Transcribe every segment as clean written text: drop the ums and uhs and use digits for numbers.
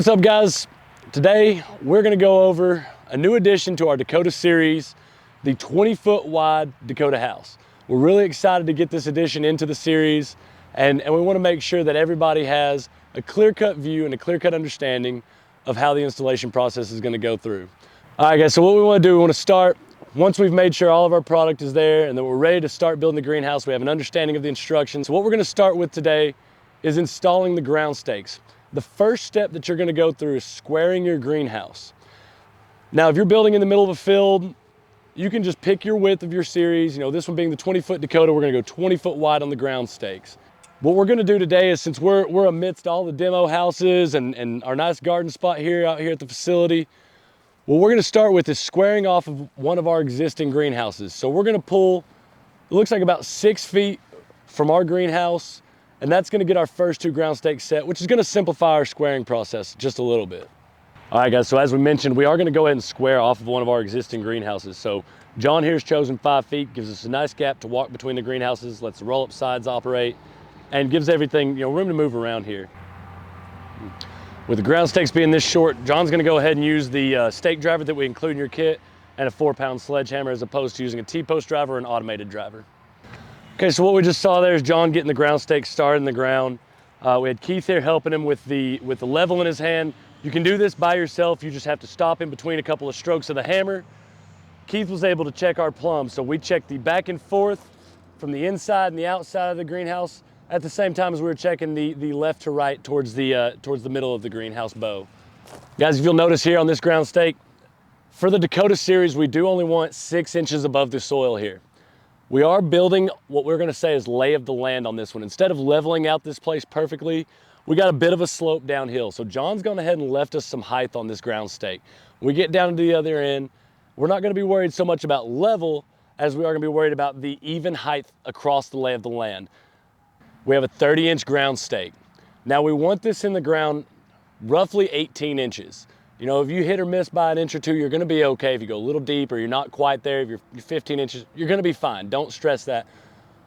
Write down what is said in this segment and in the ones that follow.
What's up, guys? Today we're going to go over a new addition to our Dakota series, the 20-foot wide Dakota house. We're really excited to get this addition into the series, and we want to make sure that everybody has a clear-cut view and a clear-cut understanding of how the installation process is going to go through. All right, guys, so what we want to do, we want to start, once we've made sure all of our product is there and that we're ready to start building the greenhouse, we have an understanding of the instructions. So what we're going to start with today is installing the ground stakes. The first step that you're going to go through is squaring your greenhouse. Now, if you're building in the middle of a field, you can just pick your width of your series. You know, this one being the 20-foot Dakota, we're going to go 20 foot wide on the ground stakes. What we're going to do today is, since we're amidst all the demo houses and our nice garden spot here out here at the facility, what we're going to start with is squaring off of one of our existing greenhouses. So we're going to pull, it looks like about 6 feet from our greenhouse, and that's going to get our first 2 ground stakes set, which is going to simplify our squaring process just a little bit. All right, guys, so as we mentioned, we are going to go ahead and square off of one of our existing greenhouses. So John here's chosen 5 feet, gives us a nice gap to walk between the greenhouses, lets the roll-up sides operate, and gives everything, room to move around here. With the ground stakes being this short, John's going to go ahead and use the stake driver that we include in your kit and a 4-pound sledgehammer, as opposed to using a T-post driver or an automated driver. Okay, so what we just saw there is John getting the ground stakes started in the ground. We had Keith here helping him with the level in his hand. You can do this by yourself. You just have to stop in between a couple of strokes of the hammer. Keith was able to check our plumb, so we checked the back and forth from the inside and the outside of the greenhouse at the same time as we were checking the left to right towards the middle of the greenhouse bow. Guys, if you'll notice here on this ground stake, for the Dakota series, we do only want 6 inches above the soil here. We are building what we're going to say is lay of the land on this one. Instead of leveling out this place perfectly, we got a bit of a slope downhill. So John's gone ahead and left us some height on this ground stake. When we get down to the other end, we're not going to be worried so much about level as we are going to be worried about the even height across the lay of the land. We have a 30-inch ground stake. Now we want this in the ground roughly 18 inches. If you hit or miss by an inch or two, you're going to be okay. If you go a little deep or you're not quite there, if you're 15 inches, you're going to be fine. Don't stress that.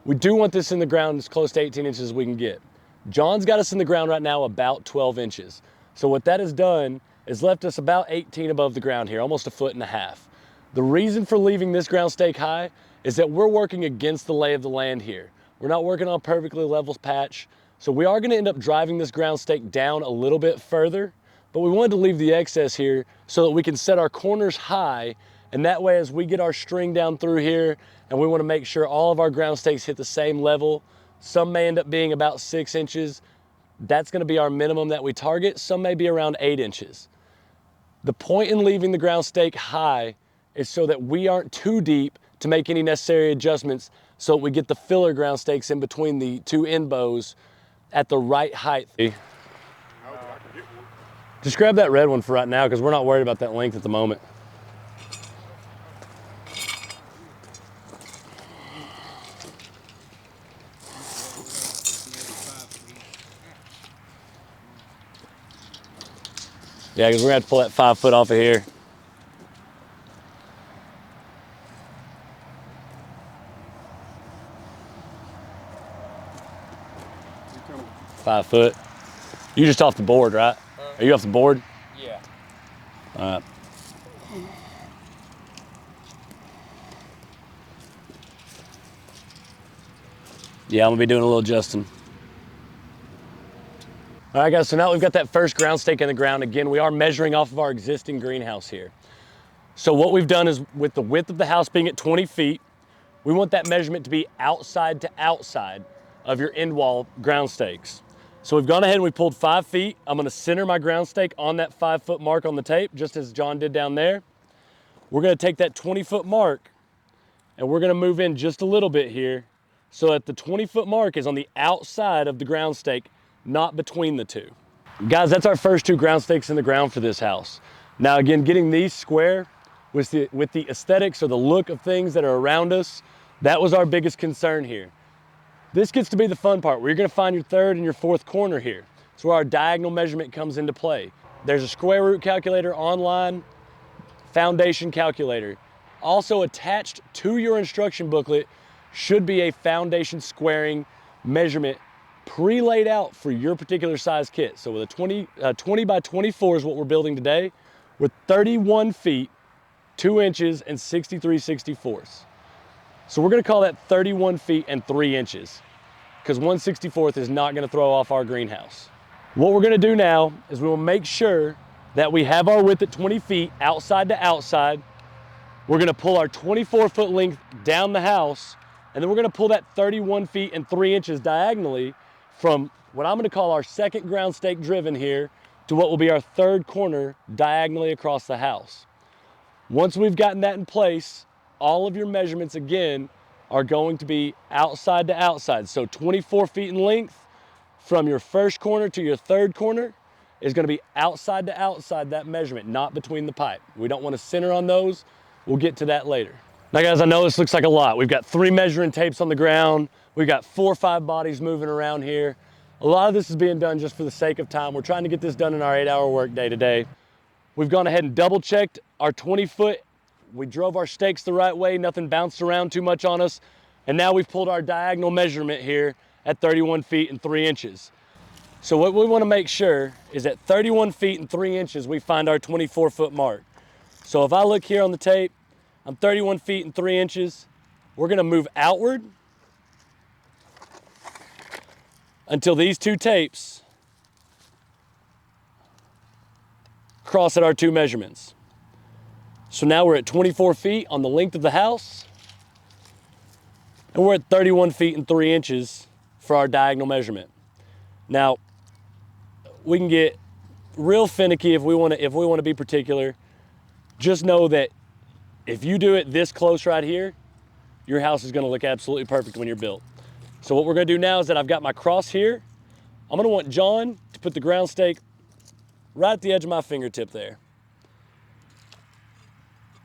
We do want this in the ground as close to 18 inches as we can get. John's got us in the ground right now about 12 inches. So what that has done is left us about 18 above the ground here, almost 1.5 feet. The reason for leaving this ground stake high is that we're working against the lay of the land here. We're not working on a perfectly level patch. So we are going to end up driving this ground stake down a little bit further, but we wanted to leave the excess here so that we can set our corners high, and that way as we get our string down through here and we want to make sure all of our ground stakes hit the same level, some may end up being about 6 inches. That's going to be our minimum that we target. Some may be around 8 inches. The point in leaving the ground stake high is so that we aren't too deep to make any necessary adjustments, so that we get the filler ground stakes in between the 2 end bows at the right height. Just grab that red one for right now, because we're not worried about that length at the moment. Yeah, because we're going to have to pull that 5 foot off of here. $5 foot. You just off the board, right? Are you off the board? Yeah. All right. Yeah, I'm gonna be doing a little adjusting. All right, guys, so now we've got that first ground stake in the ground. Again, we are measuring off of our existing greenhouse here. So what we've done is, with the width of the house being at 20 feet, we want that measurement to be outside to outside of your end wall ground stakes. So we've gone ahead and we pulled 5 feet. I'm gonna center my ground stake on that 5 foot mark on the tape, just as John did down there. We're gonna take that 20 foot mark and we're gonna move in just a little bit here so that the 20 foot mark is on the outside of the ground stake, not between the two. Guys, that's our first 2 ground stakes in the ground for this house. Now again, getting these square with the aesthetics or the look of things that are around us, that was our biggest concern here. This gets to be the fun part, where you're gonna find your 3rd and your 4th corner here. It's where our diagonal measurement comes into play. There's a square root calculator online, foundation calculator. Also attached to your instruction booklet should be a foundation squaring measurement pre-laid out for your particular size kit. So with a 20 by 24 is what we're building today, with 31 feet, 2 inches, and 63/64. So we're gonna call that 31 feet and 3 inches, because 1/64 is not gonna throw off our greenhouse. What we're gonna do now is we will make sure that we have our width at 20 feet outside to outside. We're gonna pull our 24-foot length down the house, and then we're gonna pull that 31 feet and 3 inches diagonally from what I'm gonna call our second ground stake driven here to what will be our third corner diagonally across the house. Once we've gotten that in place, all of your measurements again are going to be outside to outside. So 24 feet in length from your first corner to your third corner is gonna be outside to outside that measurement, not between the pipe. We don't wanna center on those. We'll get to that later. Now guys, I know this looks like a lot. We've got 3 measuring tapes on the ground. We've got 4 or 5 bodies moving around here. A lot of this is being done just for the sake of time. We're trying to get this done in our 8-hour work day today. We've gone ahead and double checked our 20 foot. We drove our stakes the right way. Nothing bounced around too much on us. And now we've pulled our diagonal measurement here at 31 feet and 3 inches. So what we want to make sure is at 31 feet and 3 inches, we find our 24-foot mark. So if I look here on the tape, I'm 31 feet and 3 inches. We're gonna move outward until these 2 tapes cross at our 2 measurements. So now we're at 24 feet on the length of the house, and we're at 31 feet and 3 inches for our diagonal measurement. Now, we can get real finicky if we want to be particular. Just know that if you do it this close right here, your house is gonna look absolutely perfect when you're built. So what we're gonna do now is that I've got my cross here. I'm gonna want John to put the ground stake right at the edge of my fingertip there.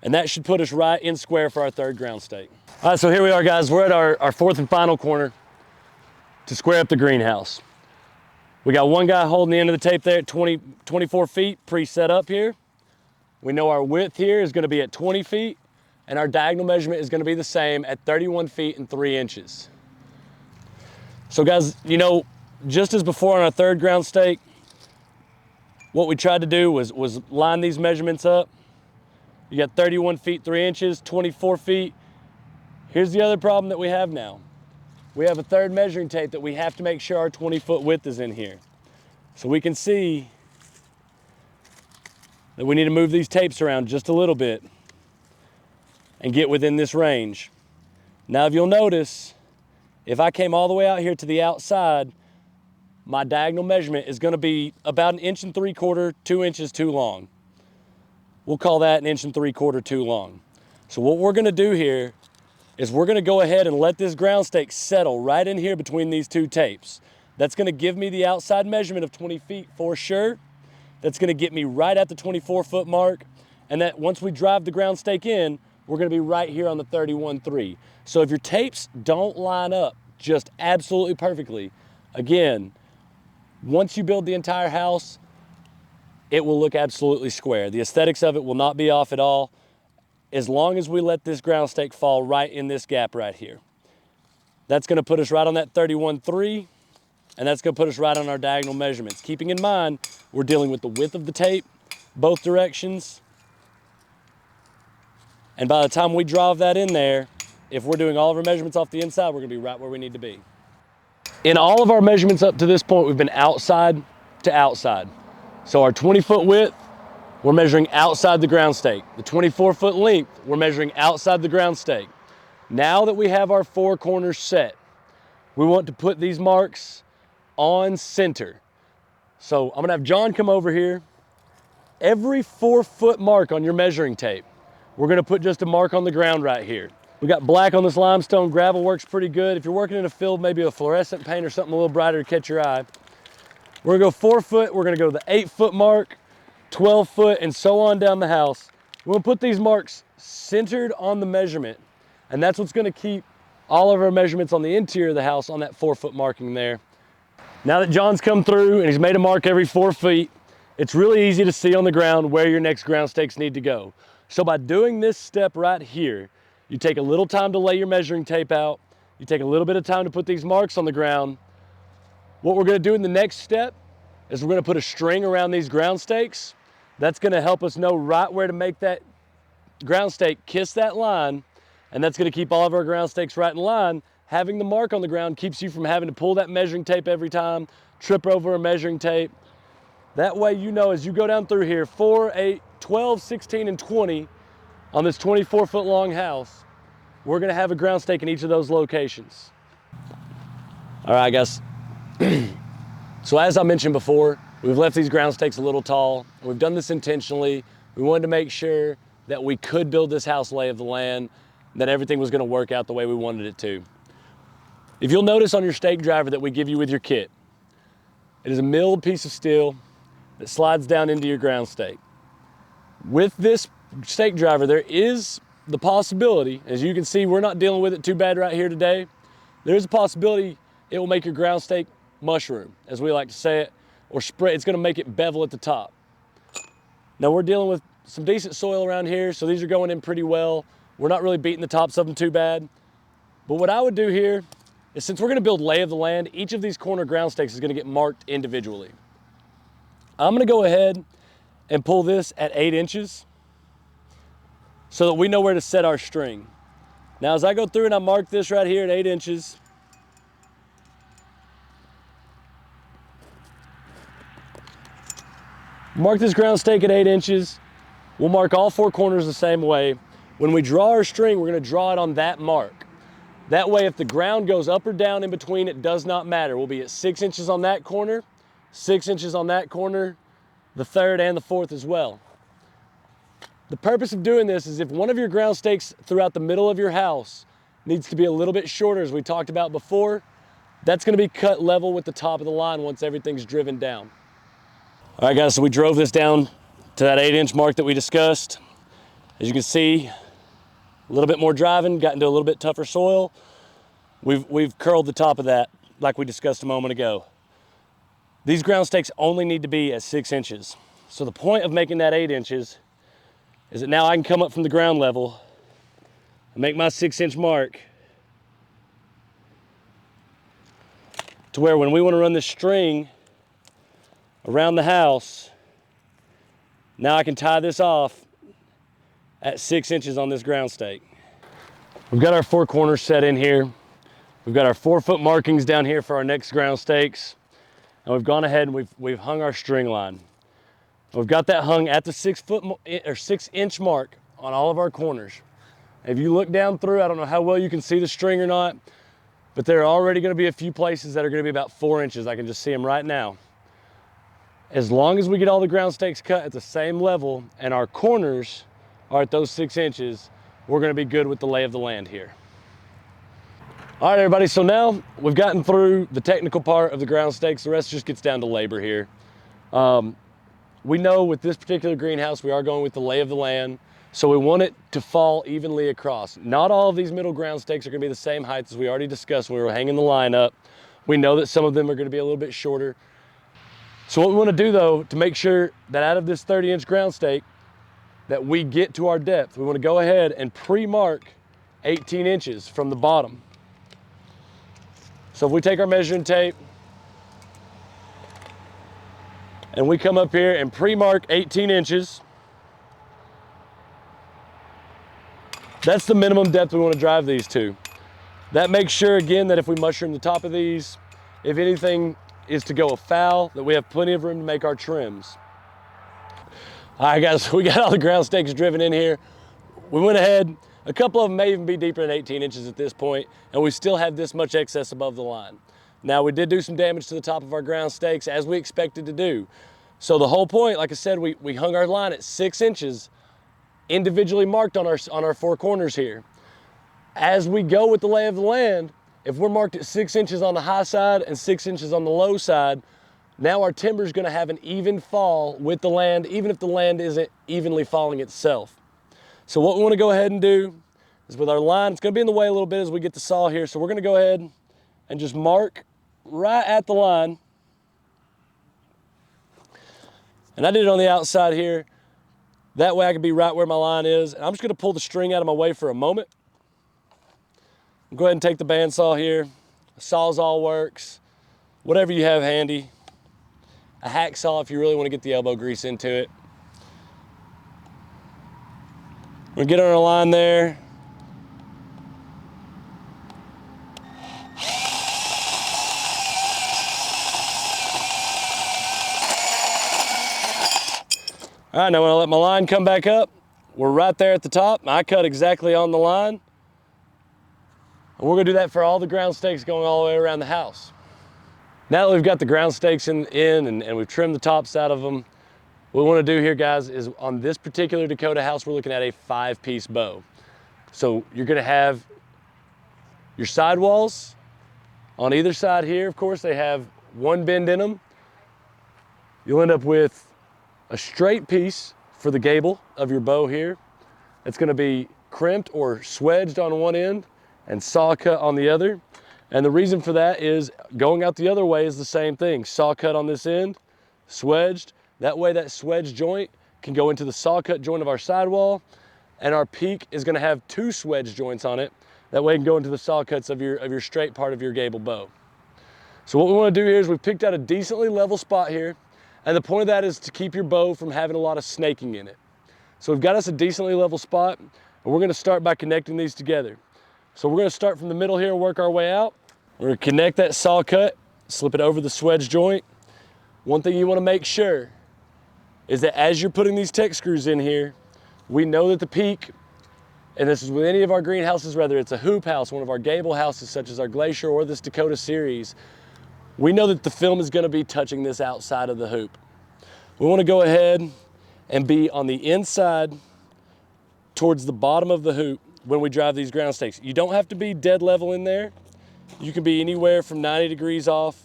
And that should put us right in square for our third ground stake. All right, so here we are, guys. We're at our fourth and final corner to square up the greenhouse. We got one guy holding the end of the tape there at 24 feet pre-set up here. We know our width here is gonna be at 20 feet, and our diagonal measurement is gonna be the same at 31 feet and 3 inches. So guys, you know, just as before on our third ground stake, what we tried to do was line these measurements up. You got 31 feet, 3 inches, 24 feet. Here's the other problem that we have now. We have a third measuring tape that we have to make sure our 20-foot width is in here. So we can see that we need to move these tapes around just a little bit and get within this range. Now, if you'll notice, if I came all the way out here to the outside, my diagonal measurement is gonna be about 1 3/4 inches, 2 inches too long. We'll call that 1 3/4 inches too long. So what we're gonna do here is we're gonna go ahead and let this ground stake settle right in here between these 2 tapes. That's gonna give me the outside measurement of 20 feet for sure. That's gonna get me right at the 24-foot mark. And that once we drive the ground stake in, we're gonna be right here on the 31.3. So if your tapes don't line up just absolutely perfectly, again, once you build the entire house, it will look absolutely square. The aesthetics of it will not be off at all, as long as we let this ground stake fall right in this gap right here. That's gonna put us right on that 31.3, and that's gonna put us right on our diagonal measurements. Keeping in mind, we're dealing with the width of the tape, both directions. And by the time we drive that in there, if we're doing all of our measurements off the inside, we're gonna be right where we need to be. In all of our measurements up to this point, we've been outside to outside. So our 20-foot width, we're measuring outside the ground stake. The 24-foot length, we're measuring outside the ground stake. Now that we have our 4 corners set, we want to put these marks on center. So I'm gonna have John come over here. Every 4-foot mark on your measuring tape, we're gonna put just a mark on the ground right here. We got black on this limestone. Gravel works pretty good. If you're working in a field, maybe a fluorescent paint or something a little brighter to catch your eye. We're gonna go 4 foot, we're gonna go to the 8-foot mark, 12 foot, and so on down the house. We'll put these marks centered on the measurement, and that's what's gonna keep all of our measurements on the interior of the house on that 4-foot marking there. Now that John's come through and he's made a mark every 4 feet, it's really easy to see on the ground where your next ground stakes need to go. So by doing this step right here, you take a little time to lay your measuring tape out, you take a little bit of time to put these marks on the ground, What we're gonna do in the next step is we're gonna put a string around these ground stakes. That's gonna help us know right where to make that ground stake kiss that line, and that's gonna keep all of our ground stakes right in line. Having the mark on the ground keeps you from having to pull that measuring tape every time, trip over a measuring tape. That way you know as you go down through here, 4, 8, 12, 16, and 20 on this 24-foot long house, we're gonna have a ground stake in each of those locations. All right, guys. So as I mentioned before, we've left these ground stakes a little tall. We've done this intentionally. We wanted to make sure that we could build this house lay of the land, that everything was gonna work out the way we wanted it to. If you'll notice on your stake driver that we give you with your kit, it is a milled piece of steel that slides down into your ground stake. With this stake driver, there is the possibility, as you can see, we're not dealing with it too bad right here today. There's a possibility it will make your ground stake mushroom, as we like to say it, or spread. It's gonna make it bevel at the top. Now we're dealing with some decent soil around here, so these are going in pretty well. We're not really beating the tops of them too bad. But what I would do here is, since we're gonna build lay of the land, each of these corner ground stakes is gonna get marked individually. I'm gonna go ahead and pull this at 8 inches so that we know where to set our string. Now as I go through and I mark this right here at 8 inches, mark this ground stake at 8 inches. We'll mark all 4 corners the same way. When we draw our string, we're gonna draw it on that mark. That way, if the ground goes up or down in between, it does not matter. We'll be at 6 inches on that corner, 6 inches on that corner, the third and the fourth as well. The purpose of doing this is if one of your ground stakes throughout the middle of your house needs to be a little bit shorter, as we talked about before, that's gonna be cut level with the top of the line once everything's driven down. All right, guys, so we drove this down to that 8-inch mark that we discussed. As you can see, a little bit more driving, got into a little bit tougher soil. We've curled the top of that like we discussed a moment ago. These ground stakes only need to be at 6 inches. So the point of making that 8 inches is that now I can come up from the ground level and make my 6-inch mark to where when we want to run this string around the house, now I can tie this off at 6 inches on this ground stake. We've got our 4 corners set in here. We've got our 4-foot markings down here for our next ground stakes. And we've gone ahead and we've hung our string line. We've got that hung at the 6-inch mark on all of our corners. If you look down through, I don't know how well you can see the string or not, but there are already gonna be a few places that are gonna be about 4 inches. I can just see them right now. As long as we get all the ground stakes cut at the same level and our corners are at those 6 inches, we're gonna be good with the lay of the land here. All right, everybody, so now we've gotten through the technical part of the ground stakes. The rest just gets down to labor here. We know with this particular greenhouse, we are going with the lay of the land, so we want it to fall evenly across. Not all of these middle ground stakes are gonna be the same height as we already discussed when we were hanging the line up. We know that some of them are gonna be a little bit shorter. So what we wanna do though, to make sure that out of this 30-inch ground stake, that we get to our depth, we wanna go ahead and pre-mark 18 inches from the bottom. So if we take our measuring tape and we come up here and pre-mark 18 inches, that's the minimum depth we want to drive these to. That makes sure, again, that if we mushroom the top of these, if anything is to go afoul, that we have plenty of room to make our trims. All right, guys, we got all the ground stakes driven in here. We went ahead, a couple of them may even be deeper than 18 inches at this point, and we still have this much excess above the line. Now, we did do some damage to the top of our ground stakes, as we expected to do. So the whole point, like I said, we hung our line at 6 inches, individually marked on our 4 corners here. As we go with the lay of the land, if we're marked at 6 inches on the high side and 6 inches on the low side, now our timber is gonna have an even fall with the land, even if the land isn't evenly falling itself. So what we wanna go ahead and do is with our line, it's gonna be in the way a little bit as we get the saw here, so we're gonna go ahead and just mark right at the line. And I did it on the outside here. That way I can be right where my line is. And I'm just gonna pull the string out of my way for a moment. Go ahead and take the bandsaw here. The Sawzall works. whatever you have handy. A hacksaw if you really want to get the elbow grease into it. We'll get on our line there. All right, now when I let my line come back up, we're right there at the top. I cut exactly on the line. And we're gonna do that for all the ground stakes going all the way around the house. Now that we've got the ground stakes in and we've trimmed the tops out of them, what we wanna do here, guys, is on this particular Dakota house, we're looking at a 5-piece bow. So you're gonna have your sidewalls on either side here. Of course, they have one bend in them. You'll end up with a straight piece for the gable of your bow here. It's gonna be crimped or swedged on one end and saw cut on the other. And the reason for that is going out the other way is the same thing. Saw cut on this end, swedged. That way that swedged joint can go into the saw cut joint of our sidewall, and our peak is gonna have 2 swedged joints on it. That way it can go into the saw cuts of your straight part of your gable bow. So what we wanna do here is we've picked out a decently level spot here. And the point of that is to keep your bow from having a lot of snaking in it. So we've got us a decently level spot, and we're gonna start by connecting these together. So we're gonna start from the middle here and work our way out. We're gonna connect that saw cut, slip it over the swedge joint. One thing you wanna make sure is that as you're putting these tech screws in here, we know that the peak, and this is with any of our greenhouses, whether it's a hoop house, one of our gable houses such as our Glacier or this Dakota series, we know that the film is gonna be touching this outside of the hoop. We wanna go ahead and be on the inside towards the bottom of the hoop when we drive these ground stakes. You don't have to be dead level in there. You can be anywhere from 90 degrees off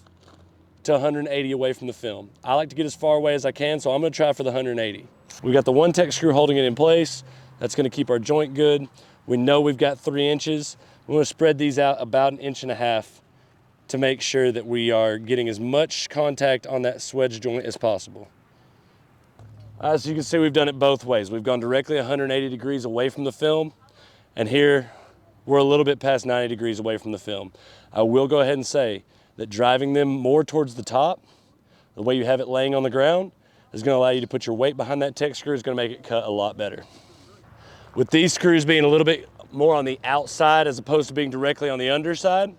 to 180 away from the film. I like to get as far away as I can, so I'm gonna try for the 180. We got the one tech screw holding it in place. That's gonna keep our joint good. We know we've got 3 inches. We wanna spread these out about 1.5 inches to make sure that we are getting as much contact on that swedge joint as possible. As you can see, we've done it both ways. We've gone directly 180 degrees away from the film, and here we're a little bit past 90 degrees away from the film. I will go ahead and say that driving them more towards the top, the way you have it laying on the ground, is gonna allow you to put your weight behind that tech screw. Is gonna make it cut a lot better. With these screws being a little bit more on the outside as opposed to being directly on the underside,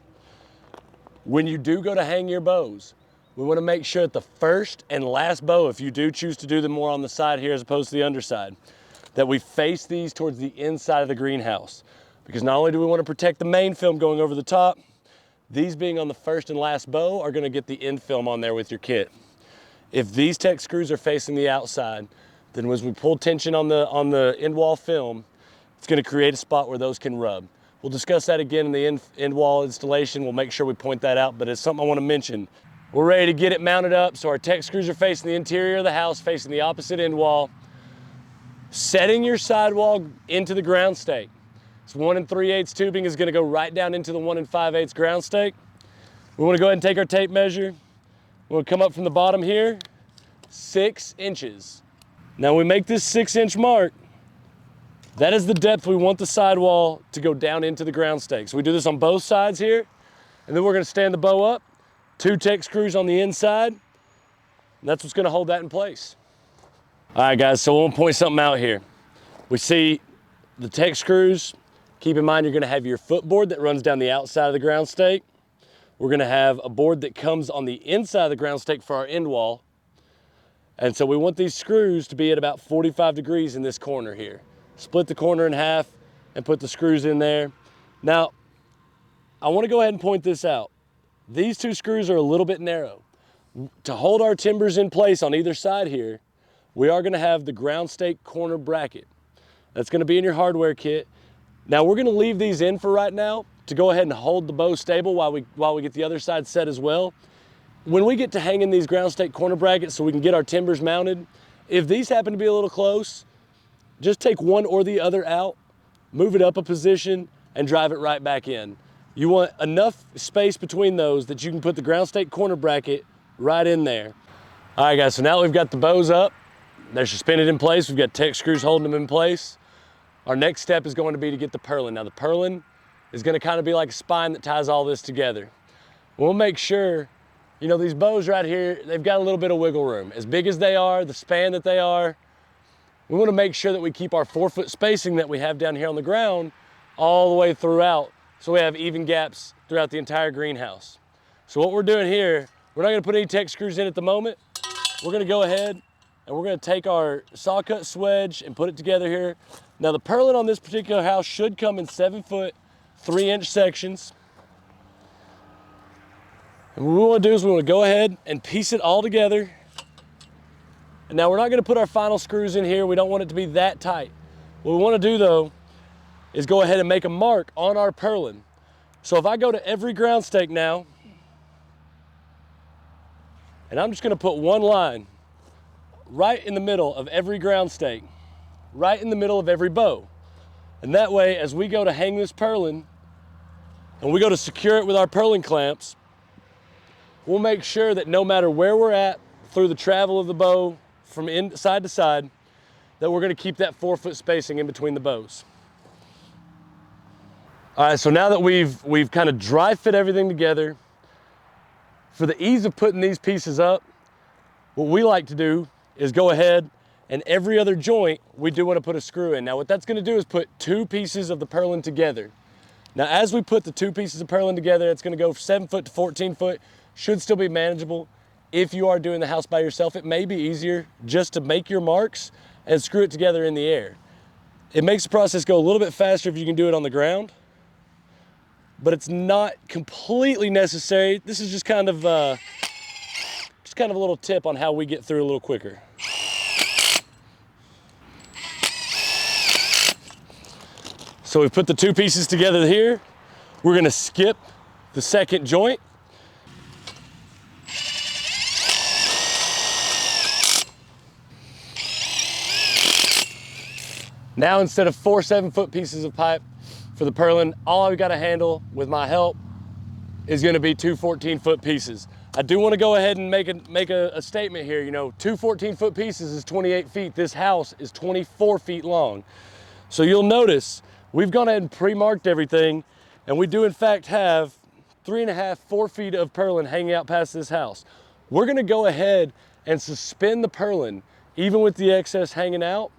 when you do go to hang your bows, we wanna make sure that the first and last bow, if you do choose to do them more on the side here as opposed to the underside, that we face these towards the inside of the greenhouse. Because not only do we wanna protect the main film going over the top, these being on the first and last bow are gonna get the end film on there with your kit. If these tech screws are facing the outside, then as we pull tension on the end wall film, it's gonna create a spot where those can rub. We'll discuss that again in the end wall installation. We'll make sure we point that out, but it's something I wanna mention. We're ready to get it mounted up, so our tech screws are facing the interior of the house, facing the opposite end wall. Setting your sidewall into the ground stake. This 1 3/8 tubing is gonna go right down into the 1 5/8 ground stake. We wanna go ahead and take our tape measure. We'll come up from the bottom here, 6 inches. Now we make this 6-inch mark. That is the depth we want the sidewall to go down into the ground stake. So we do this on both sides here, and then we're gonna stand the bow up, 2 tech screws on the inside, and that's what's gonna hold that in place. All right, guys, so we'll point something out here. We see the tech screws. Keep in mind you're gonna have your footboard that runs down the outside of the ground stake. We're gonna have a board that comes on the inside of the ground stake for our end wall. And so we want these screws to be at about 45 degrees in this corner here. Split the corner in half and put the screws in there. Now, I wanna go ahead and point this out. These 2 screws are a little bit narrow. To hold our timbers in place on either side here, we are gonna have the ground stake corner bracket. That's gonna be in your hardware kit. Now we're gonna leave these in for right now to go ahead and hold the bow stable while we get the other side set as well. When we get to hanging these ground stake corner brackets so we can get our timbers mounted, if these happen to be a little close, just take one or the other out, move it up a position, and drive it right back in. You want enough space between those that you can put the ground stake corner bracket right in there. All right, guys, so now we've got the bows up. They're suspended in place. We've got tech screws holding them in place. Our next step is going to be to get the purlin. Now the purlin is gonna kind of be like a spine that ties all this together. We'll make sure You know, these bows right here, they've got a little bit of wiggle room. As big as they are, the span that they are, we want to make sure that we keep our 4-foot spacing that we have down here on the ground all the way throughout, so we have even gaps throughout the entire greenhouse. So what we're doing here, we're not going to put any tech screws in at the moment. We're going to go ahead and we're going to take our saw cut swedge and put it together here. Now the purlin on this particular house should come in 7-foot, 3-inch sections. And what we want to do is we want to go ahead and piece it all together. And now we're not going to put our final screws in here. We don't want it to be that tight. What we want to do though is go ahead and make a mark on our purlin. So if I go to every ground stake now, and I'm just going to put one line right in the middle of every ground stake, right in the middle of every bow. And that way, as we go to hang this purlin, and we go to secure it with our purlin clamps, we'll make sure that no matter where we're at through the travel of the bow from side to side, that we're going to keep that 4-foot spacing in between the bows. All right, so now that we've kind of dry fit everything together, for the ease of putting these pieces up, what we like to do is go ahead and every other joint, we do want to put a screw in. Now what that's going to do is put 2 pieces of the purlin together. Now as we put the 2 pieces of purlin together, it's going to go from 7 foot to 14 foot. Should still be manageable. If you are doing the house by yourself, it may be easier just to make your marks and screw it together in the air. It makes the process go a little bit faster if you can do it on the ground, but it's not completely necessary. This is just kind of a little tip on how we get through a little quicker. So we've put the 2 pieces together here. We're going to skip the second joint. Now instead of 4 7-foot pieces of pipe for the purlin, all I've got to handle with my help is going to be 2 14-foot pieces. I do want to go ahead and make a statement here. You know, 2 14-foot pieces is 28 feet. This house is 24 feet long. So you'll notice we've gone ahead and pre-marked everything, and we do in fact have 3.5, 4 feet of purlin hanging out past this house. We're going to go ahead and suspend the purlin even with the excess hanging out.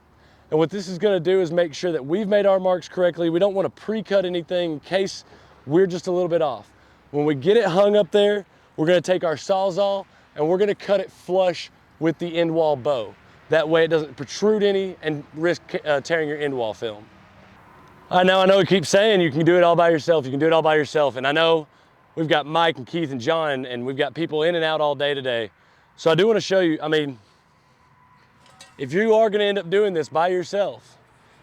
And what this is going to do is make sure that we've made our marks correctly. We don't want to pre-cut anything in case we're just a little bit off. When we get it hung up there, we're going to take our Sawzall and we're going to cut it flush with the end wall bow. That way it doesn't protrude any and risk tearing your end wall film. Now I know we keep saying you can do it all by yourself. You can do it all by yourself. And I know we've got Mike and Keith and John, and we've got people in and out all day today. So I do want to show you, I mean, if you are going to end up doing this by yourself,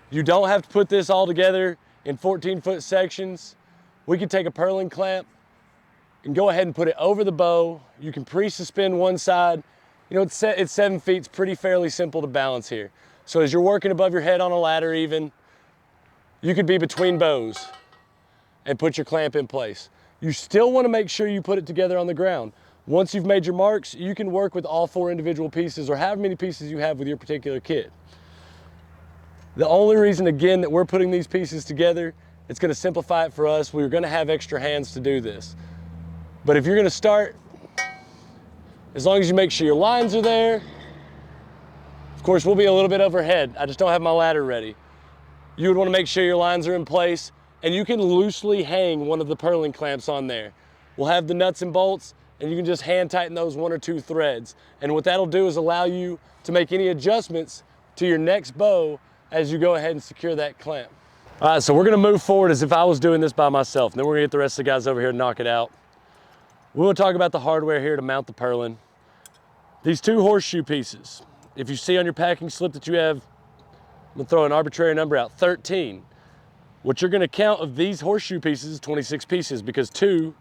you don't have to put this all together in 14-foot sections. We can take a purlin clamp and go ahead and put it over the bow. You can pre-suspend one side. You know, it's 7 feet. It's pretty fairly simple to balance here. So as you're working above your head on a ladder even, you could be between bows and put your clamp in place. You still want to make sure you put it together on the ground. Once you've made your marks, you can work with all 4 individual pieces or however many pieces you have with your particular kit. The only reason, again, that we're putting these pieces together, it's going to simplify it for us. We're going to have extra hands to do this. But if you're going to start, as long as you make sure your lines are there, of course, we'll be a little bit overhead. I just don't have my ladder ready. You would want to make sure your lines are in place, and you can loosely hang one of the purlin clamps on there. We'll have the nuts and bolts, and you can just hand tighten those 1 or 2 threads. And what that'll do is allow you to make any adjustments to your next bow as you go ahead and secure that clamp. All right, so we're gonna move forward as if I was doing this by myself, and then we're gonna get the rest of the guys over here to knock it out. We'll talk about the hardware here to mount the purlin. These 2 horseshoe pieces, if you see on your packing slip that you have, I'm gonna throw an arbitrary number out, 13. What you're gonna count of these horseshoe pieces is 26 pieces because 2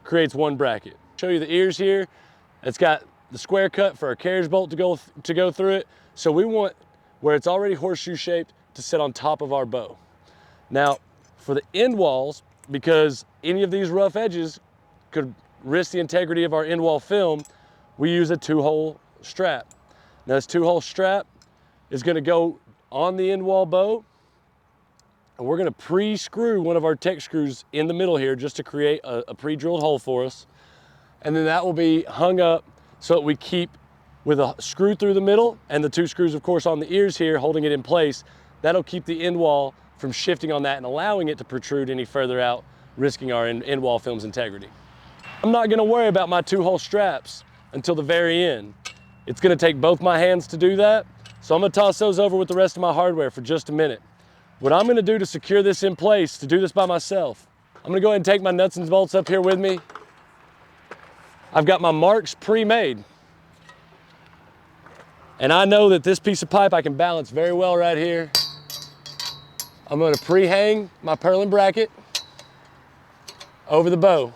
creates 1 bracket. Show you the ears here. It's got the square cut for a carriage bolt to go through it. So we want where it's already horseshoe shaped to sit on top of our bow. Now for the end walls, because any of these rough edges could risk the integrity of our end wall film, we use a 2-hole strap. Now this 2-hole strap is going to go on the end wall bow, and we're going to pre-screw one of our tech screws in the middle here just to create a pre-drilled hole for us. and then that will be hung up so that we keep with a screw through the middle and the 2 screws, of course, on the ears here, holding it in place. That'll keep the end wall from shifting on that and allowing it to protrude any further out, risking our end wall film's integrity. I'm not gonna worry about my 2-hole straps until the very end. It's gonna take both my hands to do that, so I'm gonna toss those over with the rest of my hardware for just a minute. What I'm gonna do to secure this in place, to do this by myself, I'm gonna go ahead and take my nuts and bolts up here with me. I've got my marks pre-made. And I know that this piece of pipe I can balance very well right here. I'm gonna pre-hang my purlin bracket over the bow.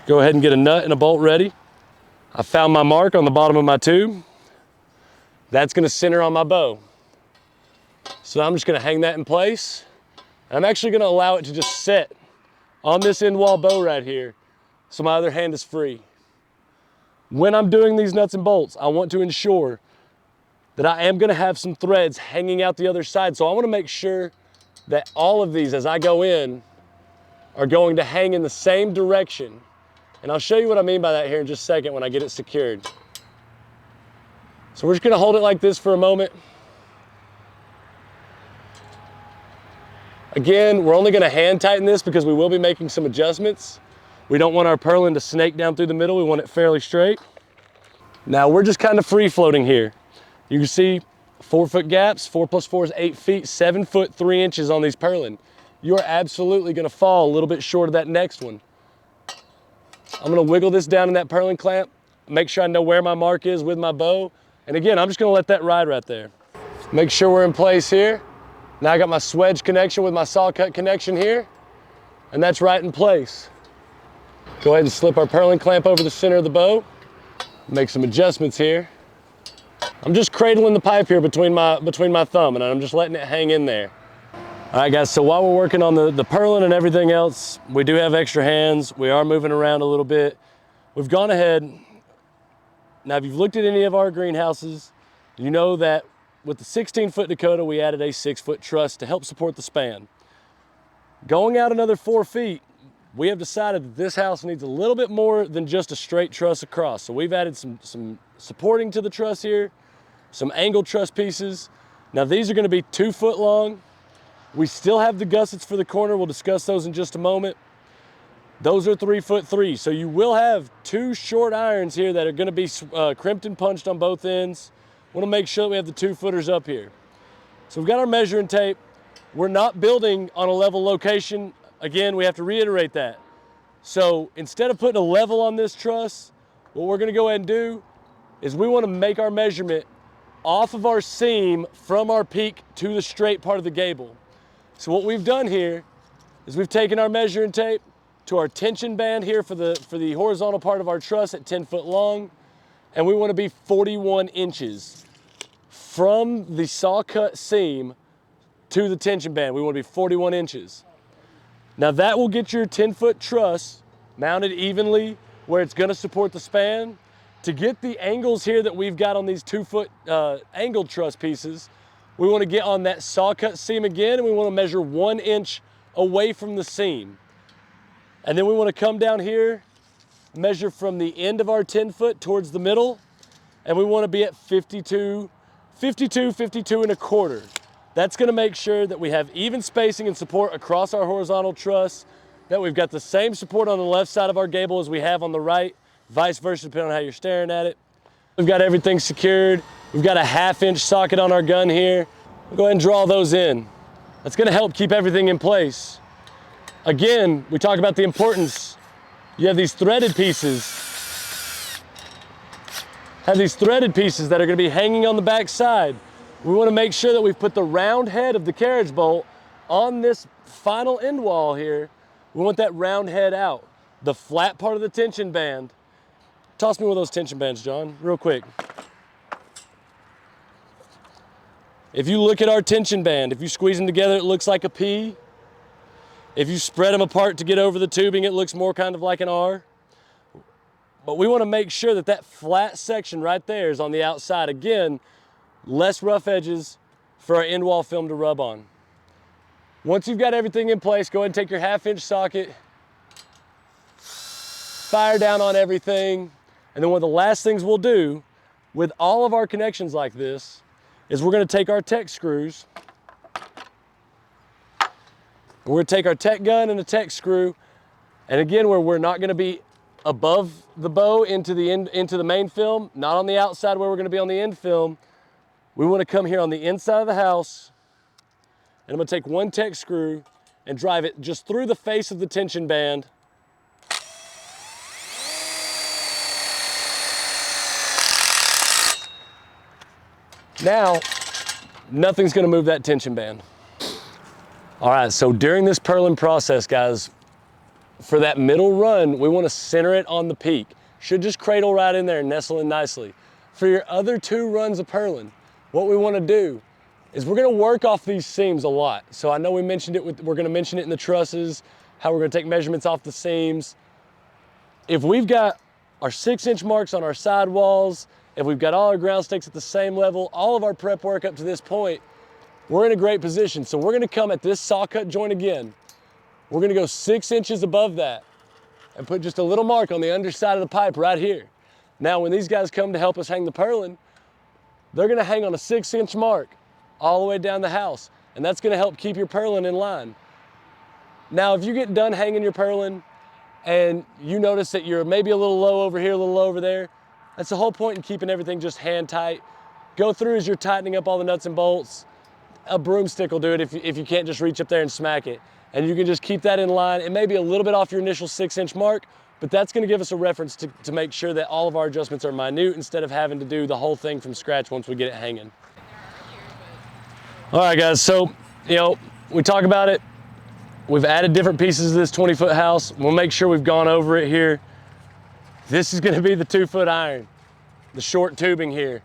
Go ahead and get a nut and a bolt ready. I found my mark on the bottom of my tube. That's gonna center on my bow. So I'm just gonna hang that in place. And I'm actually gonna allow it to just set on this end wall bow right here, so my other hand is free. When I'm doing these nuts and bolts, I want to ensure that I am gonna have some threads hanging out the other side. So I wanna make sure that all of these, as I go in, are going to hang in the same direction. And I'll show you what I mean by that here in just a second when I get it secured. So we're just gonna hold it like this for a moment. Again, we're only gonna hand tighten this because we will be making some adjustments. We don't want our purlin to snake down through the middle. We want it fairly straight. Now we're just kind of free floating here. You can see 4-foot gaps, 4 + 4 is 8 feet, 7 foot 3 inches on these purlin. You're absolutely gonna fall a little bit short of that next one. I'm gonna wiggle this down in that purlin clamp, make sure I know where my mark is with my bow. And again, I'm just gonna let that ride right there. Make sure we're in place here. Now I got my swedge connection with my saw cut connection here, and that's right in place. Go ahead and slip our purlin clamp over the center of the bow. Make some adjustments here. I'm just cradling the pipe here between my thumb, and I'm just letting it hang in there. All right, guys, so while we're working on the purlin and everything else, we do have extra hands. We are moving around a little bit. We've gone ahead. Now, if you've looked at any of our greenhouses, you know that with the 16-foot Dakota, we added a 6-foot truss to help support the span. Going out another 4 feet, we have decided that this house needs a little bit more than just a straight truss across. So we've added some supporting to the truss here, some angled truss pieces. Now, these are gonna be 2 foot long. We still have the gussets for the corner. We'll discuss those in just a moment. Those are 3'3". So you will have 2 short irons here that are gonna be crimped and punched on both ends. Wanna make sure that we have the 2-footers up here. So we've got our measuring tape. We're not building on a level location. Again, we have to reiterate that. So instead of putting a level on this truss, what we're gonna go ahead and do is we wanna make our measurement off of our seam from our peak to the straight part of the gable. So what we've done here is we've taken our measuring tape to our tension band here for the horizontal part of our truss at 10 foot long, and we want to be 41 inches from the saw cut seam to the tension band. We want to be 41 inches. Now that will get your 10-foot truss mounted evenly where it's going to support the span. To get the angles here that we've got on these 2-foot angled truss pieces, we want to get on that saw cut seam again, and we want to measure 1 inch away from the seam. And then we want to come down here, measure from the end of our 10-foot towards the middle, and we want to be at 52 1/4. That's going to make sure that we have even spacing and support across our horizontal truss, that we've got the same support on the left side of our gable as we have on the right, vice versa, depending on how you're staring at it. We've got everything secured. We've got a 1/2 inch socket on our gun here. We'll go ahead and draw those in. That's gonna help keep everything in place. Again, we talk about the importance. You have these threaded pieces. Have these threaded pieces that are gonna be hanging on the back side. We wanna make sure that we've put the round head of the carriage bolt on this final end wall here. We want that round head out. The flat part of the tension band. Toss me one of those tension bands, John, real quick. If you look at our tension band, if you squeeze them together, it looks like a P. If you spread them apart to get over the tubing, it looks more kind of like an R. But we want to make sure that that flat section right there is on the outside. Again, less rough edges for our end wall film to rub on. Once you've got everything in place, go ahead and take your 1/2 inch socket, fire down on everything, and then one of the last things we'll do with all of our connections like this is we're gonna take our tech screws, we're gonna take our tech gun and a tech screw, and again, where we're not gonna be above the bow into the main film, not on the outside where we're gonna be on the end film, we wanna come here on the inside of the house, and I'm gonna take one tech screw and drive it just through the face of the tension band. Now, nothing's gonna move that tension band. All right, so during this purling process, guys, for that middle run, we wanna center it on the peak. Should just cradle right in there and nestle in nicely. For your other 2 runs of purling, what we wanna do is we're gonna work off these seams a lot. So I know we mentioned it, we're gonna mention it in the trusses, how we're gonna take measurements off the seams. If we've got our 6-inch marks on our sidewalls, if we've got all our ground stakes at the same level, all of our prep work up to this point, we're in a great position. So we're gonna come at this saw cut joint again. We're gonna go 6 inches above that and put just a little mark on the underside of the pipe right here. Now, when these guys come to help us hang the purlin, they're gonna hang on a 6-inch mark all the way down the house, and that's gonna help keep your purlin in line. Now, if you get done hanging your purlin and you notice that you're maybe a little low over here, a little low over there, that's the whole point in keeping everything just hand tight. Go through as you're tightening up all the nuts and bolts. A broomstick will do it if you can't just reach up there and smack it. And you can just keep that in line. It may be a little bit off your initial 6-inch mark, but that's gonna give us a reference to make sure that all of our adjustments are minute instead of having to do the whole thing from scratch once we get it hanging. All right, guys, so, we talk about it. We've added different pieces of this 20-foot house. We'll make sure we've gone over it here. This is gonna be the 2-foot iron, the short tubing here.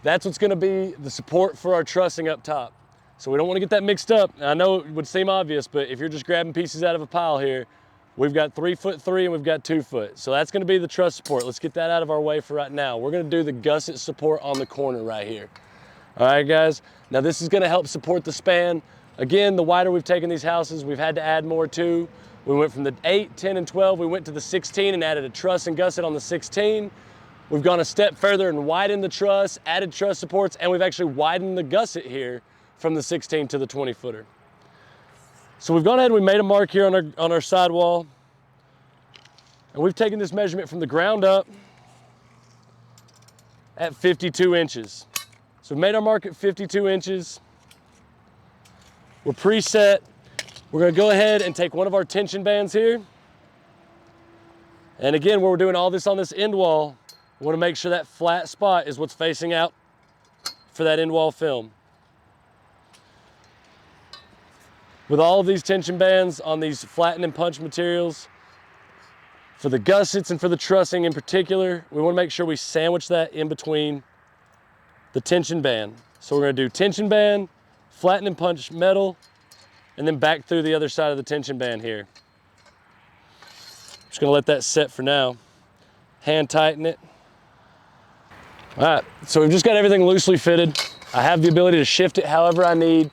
That's what's gonna be the support for our trussing up top. So we don't wanna get that mixed up. I know it would seem obvious, but if you're just grabbing pieces out of a pile here, we've got 3'3" and we've got 2 foot. So that's gonna be the truss support. Let's get that out of our way for right now. We're gonna do the gusset support on the corner right here. All right, guys. Now this is gonna help support the span. Again, the wider we've taken these houses, we've had to add more too. We went from the 8, 10, and 12, we went to the 16 and added a truss and gusset on the 16. We've gone a step further and widened the truss, added truss supports, and we've actually widened the gusset here from the 16 to the 20-footer. So we've gone ahead and we made a mark here on our sidewall. And we've taken this measurement from the ground up at 52 inches. So we've made our mark at 52 inches. We're preset. We're gonna go ahead and take one of our tension bands here. And again, where we're doing all this on this end wall, we wanna make sure that flat spot is what's facing out for that end wall film. With all of these tension bands on these flatten and punch materials, for the gussets and for the trussing in particular, we wanna make sure we sandwich that in between the tension band. So we're gonna do tension band, flatten and punch metal, and then back through the other side of the tension band here. Just gonna let that set for now. Hand tighten it. All right, so we've just got everything loosely fitted. I have the ability to shift it however I need.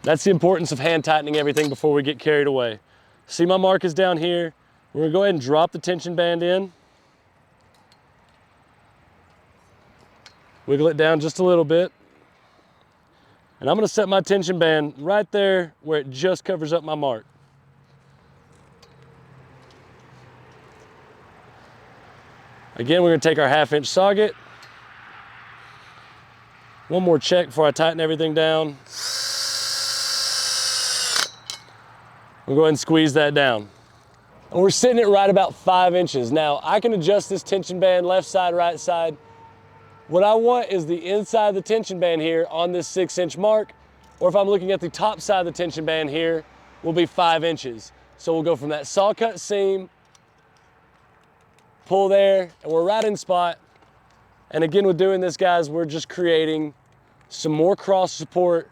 That's the importance of hand tightening everything before we get carried away. See, my mark is down here. We're gonna go ahead and drop the tension band in. Wiggle it down just a little bit. And I'm gonna set my tension band right there where it just covers up my mark. Again, we're gonna take our 1/2 inch socket. One more check before I tighten everything down. We'll go ahead and squeeze that down. And we're sitting at right about 5 inches. Now, I can adjust this tension band left side, right side. What I want is the inside of the tension band here on this 6-inch mark, or if I'm looking at the top side of the tension band here, will be 5 inches. So we'll go from that saw cut seam, pull there, and we're right in spot. And again, with doing this, guys, we're just creating some more cross support.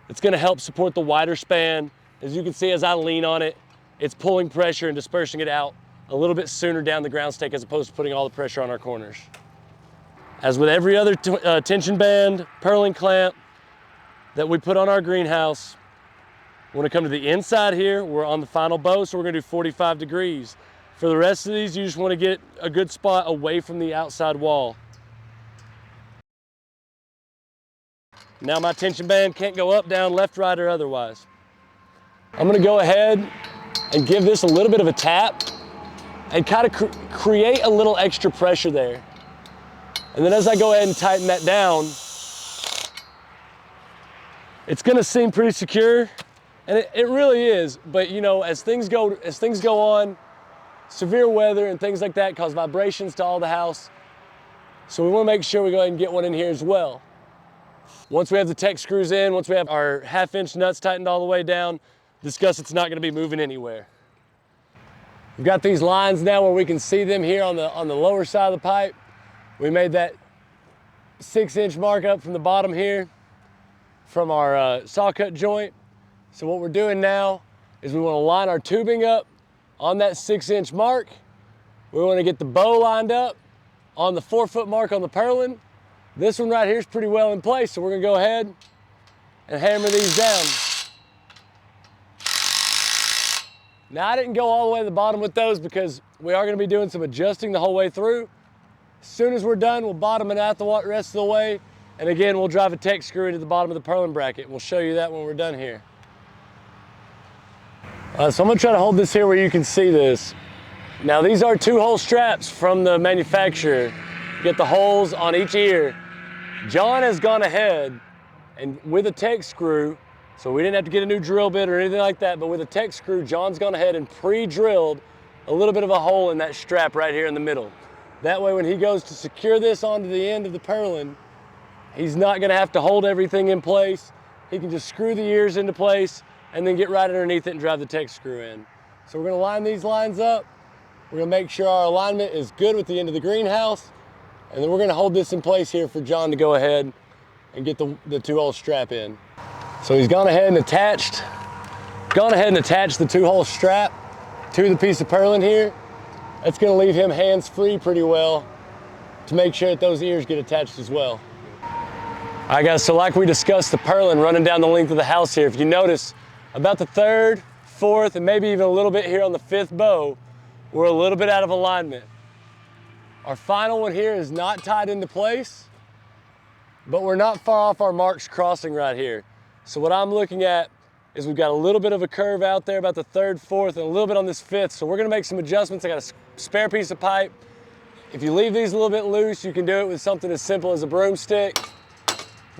It's gonna help support the wider span. As you can see, as I lean on it, it's pulling pressure and dispersing it out a little bit sooner down the ground stake as opposed to putting all the pressure on our corners. As with every other tension band, purling clamp that we put on our greenhouse, We're gonna come to the inside here. We're on the final bow, so we're gonna do 45 degrees. For the rest of these, you just wanna get a good spot away from the outside wall. Now my tension band can't go up, down, left, right, or otherwise. I'm gonna go ahead and give this a little bit of a tap and kind of create a little extra pressure there. And then as I go ahead and tighten that down, it's gonna seem pretty secure, and it really is, but you know, as things go on, severe weather and things like that cause vibrations to all the house. So we wanna make sure we go ahead and get one in here as well. Once we have the Tech screws in, once we have our 1/2-inch nuts tightened all the way down, this gusset's not gonna be moving anywhere. We've got these lines now where we can see them here on the lower side of the pipe. We made that 6-inch mark up from the bottom here from our saw cut joint. So what we're doing now is we wanna line our tubing up on that 6-inch mark. We wanna get the bow lined up on the 4-foot mark on the purlin. This one right here is pretty well in place, so we're gonna go ahead and hammer these down. Now I didn't go all the way to the bottom with those because we are gonna be doing some adjusting the whole way through. As soon as we're done, we'll bottom it out the rest of the way. And again, we'll drive a Tech screw into the bottom of the purlin bracket. We'll show you that when we're done here. So I'm gonna try to hold this here where you can see this. Now these are 2-hole straps from the manufacturer. Get the holes on each ear. John has gone ahead and with a Tech screw, so we didn't have to get a new drill bit or anything like that, but with a Tech screw, John's gone ahead and pre-drilled a little bit of a hole in that strap right here in the middle. That way when he goes to secure this onto the end of the purlin, he's not gonna have to hold everything in place. He can just screw the ears into place and then get right underneath it and drive the Tech screw in. So we're gonna line these lines up. We're gonna make sure our alignment is good with the end of the greenhouse. And then we're gonna hold this in place here for John to go ahead and get the 2-hole strap in. So he's gone ahead and attached the 2-hole strap to the piece of purlin here. That's gonna leave him hands-free pretty well to make sure that those ears get attached as well. All right guys, so like we discussed the purlin running down the length of the house here, if you notice about the 3rd, 4th, and maybe even a little bit here on the 5th bow, we're a little bit out of alignment. Our final one here is not tied into place, but we're not far off our marks crossing right here. So what I'm looking at is we've got a little bit of a curve out there about the 3rd, 4th, and a little bit on this 5th. So we're gonna make some adjustments. I got a spare piece of pipe. If you leave these a little bit loose, you can do it with something as simple as a broomstick.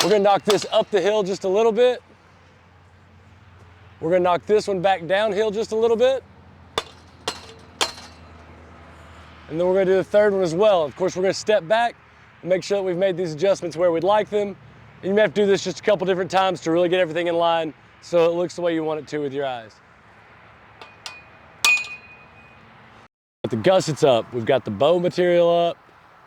We're gonna knock this up the hill just a little bit. We're gonna knock this one back downhill just a little bit. And then we're gonna do the 3rd one as well. Of course, we're gonna step back and make sure that we've made these adjustments where we'd like them. And you may have to do this just a couple different times to really get everything in line so it looks the way you want it to with your eyes. But the gussets up, we've got the bow material up,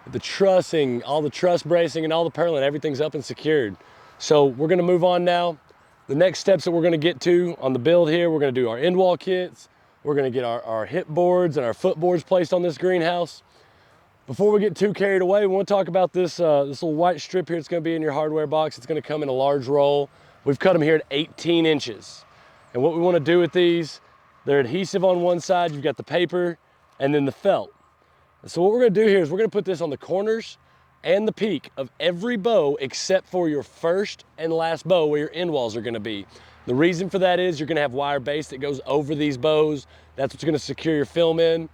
the trussing, all the truss bracing and all the purlin, everything's up and secured. So we're gonna move on now. The next steps that we're gonna get to on the build here, we're gonna do our end wall kits. We're gonna get our hip boards and our foot boards placed on this greenhouse. Before we get too carried away, we wanna talk about this little white strip here. It's gonna be in your hardware box. It's gonna come in a large roll. We've cut them here at 18 inches. And what we wanna do with these, they're adhesive on one side, you've got the paper, and then the felt. And so what we're gonna do here is we're gonna put this on the corners and the peak of every bow except for your first and last bow where your end walls are gonna be. The reason for that is you're gonna have wire base that goes over these bows. That's what's gonna secure your film in.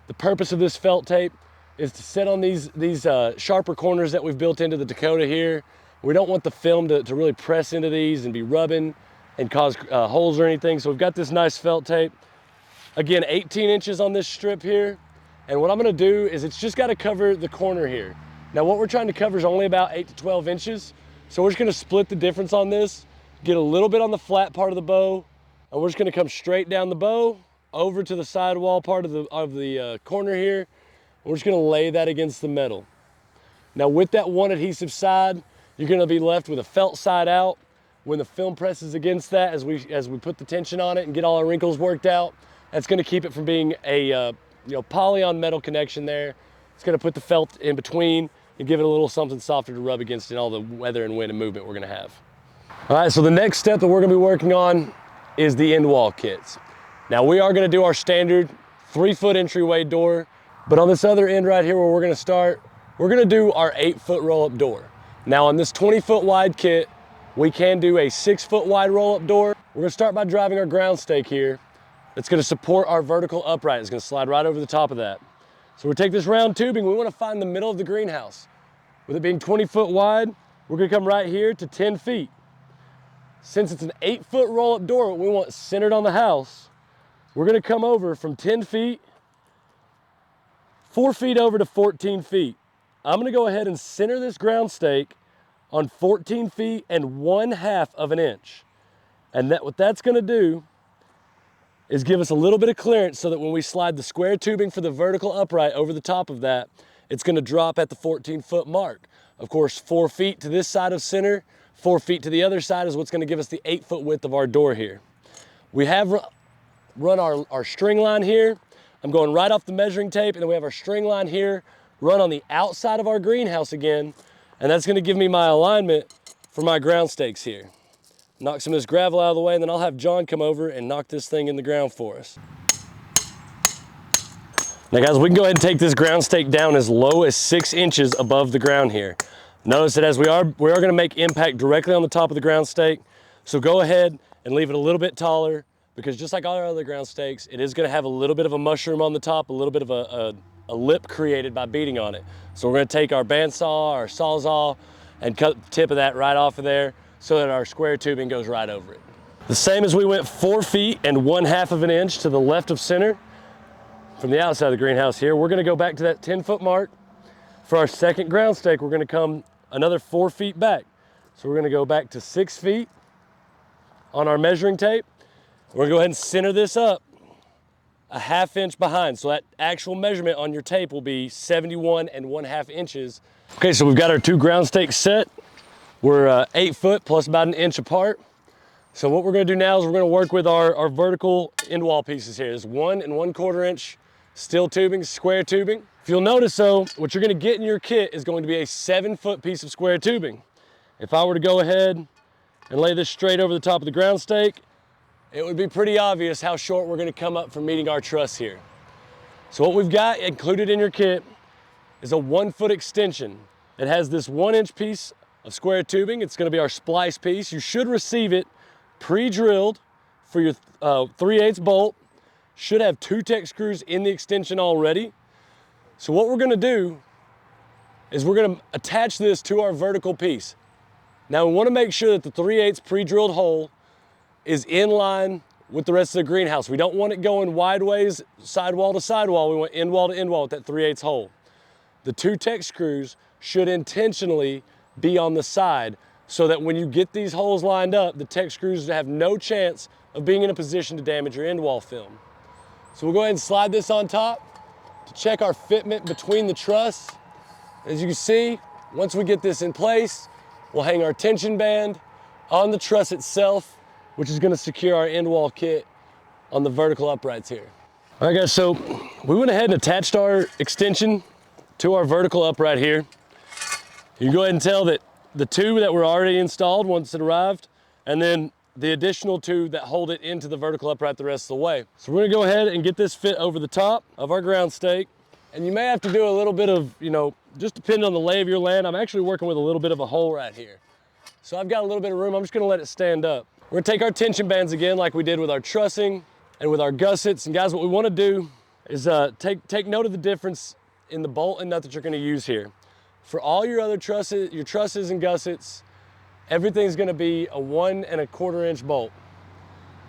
The purpose of this felt tape is to set on these sharper corners that we've built into the Dakota here. We don't want the film to really press into these and be rubbing and cause holes or anything. So we've got this nice felt tape. Again, 18 inches on this strip here. And what I'm gonna do is it's just gotta cover the corner here. Now what we're trying to cover is only about 8 to 12 inches. So we're just gonna split the difference on this, get a little bit on the flat part of the bow, and we're just gonna come straight down the bow, over to the sidewall part of the corner here. We're just gonna lay that against the metal. Now with that one adhesive side, you're gonna be left with a felt side out. When the film presses against that, as we put the tension on it and get all our wrinkles worked out, that's gonna keep it from being a poly on metal connection there. It's gonna put the felt in between and give it a little something softer to rub against in all the weather and wind and movement we're gonna have. All right, so the next step that we're gonna be working on is the end wall kits. Now we are gonna do our standard 3-foot entryway door, but on this other end right here where we're gonna start, we're gonna do our 8-foot roll-up door. Now on this 20-foot wide kit, we can do a 6-foot wide roll-up door. We're gonna start by driving our ground stake here. It's gonna support our vertical upright. It's gonna slide right over the top of that. So we take this round tubing, we wanna find the middle of the greenhouse. With it being 20 foot wide, we're gonna come right here to 10 feet. Since it's an 8-foot roll-up door, we want centered on the house, we're gonna come over from 10 feet, 4 feet over to 14 feet. I'm gonna go ahead and center this ground stake on 14 feet and 1/2 of an inch. And what that's gonna do is give us a little bit of clearance so that when we slide the square tubing for the vertical upright over the top of that, it's gonna drop at the 14-foot mark. Of course, 4 feet to this side of center, 4 feet to the other side is what's gonna give us the 8-foot width of our door here. We have run our string line here. I'm going right off the measuring tape, and then we have our string line here run on the outside of our greenhouse again, and that's gonna give me my alignment for my ground stakes here. Knock some of this gravel out of the way, and then I'll have John come over and knock this thing in the ground for us. Now guys, we can go ahead and take this ground stake down as low as 6 inches above the ground here. Notice that as we are gonna make impact directly on the top of the ground stake, so go ahead and leave it a little bit taller, because just like all our other ground stakes, it is gonna have a little bit of a mushroom on the top, a little bit of a lip created by beating on it. So we're gonna take our bandsaw, our sawzall, and cut the tip of that right off of there so that our square tubing goes right over it. The same as we went 4 feet and 1/2 of an inch to the left of center from the outside of the greenhouse here, we're gonna go back to that 10-foot mark. For our second ground stake, we're gonna come another 4 feet back. So we're gonna go back to 6 feet on our measuring tape. We're gonna go ahead and center this up a 1/2 inch behind. So that actual measurement on your tape will be 71 1/2 inches. Okay, so we've got our 2 ground stakes set. We're 8 foot plus about an inch apart. So what we're gonna do now is we're gonna work with our vertical end wall pieces here. There's 1 1/4 inch steel tubing, square tubing. If you'll notice though, what you're gonna get in your kit is going to be a 7-foot piece of square tubing. If I were to go ahead and lay this straight over the top of the ground stake, it would be pretty obvious how short we're gonna come up from meeting our truss here. So what we've got included in your kit is a 1-foot extension. It has this 1-inch piece of square tubing. It's gonna be our splice piece. You should receive it pre-drilled for your 3/8 bolt. Should have 2 tech screws in the extension already. So what we're gonna do is we're gonna attach this to our vertical piece. Now we wanna make sure that the 3/8 pre-drilled hole is in line with the rest of the greenhouse. We don't want it going wideways, sidewall to sidewall. We want end wall to end wall with that 3/8 hole. The 2 tech screws should intentionally be on the side so that when you get these holes lined up, the tech screws have no chance of being in a position to damage your end wall film. So we'll go ahead and slide this on top to check our fitment between the truss. As you can see, once we get this in place, we'll hang our tension band on the truss itself, which is gonna secure our end wall kit on the vertical uprights here. All right guys, so we went ahead and attached our extension to our vertical upright here. You can go ahead and tell that the 2 that were already installed once it arrived, and then the additional 2 that hold it into the vertical upright the rest of the way. So we're gonna go ahead and get this fit over the top of our ground stake. And you may have to do a little bit of, just depending on the lay of your land, I'm actually working with a little bit of a hole right here. So I've got a little bit of room, I'm just gonna let it stand up. We're gonna take our tension bands again like we did with our trussing and with our gussets. And guys, what we wanna do is take note of the difference in the bolt and nut that you're gonna use here. For all your other trusses, your trusses and gussets, everything's gonna be a 1 1/4 inch bolt.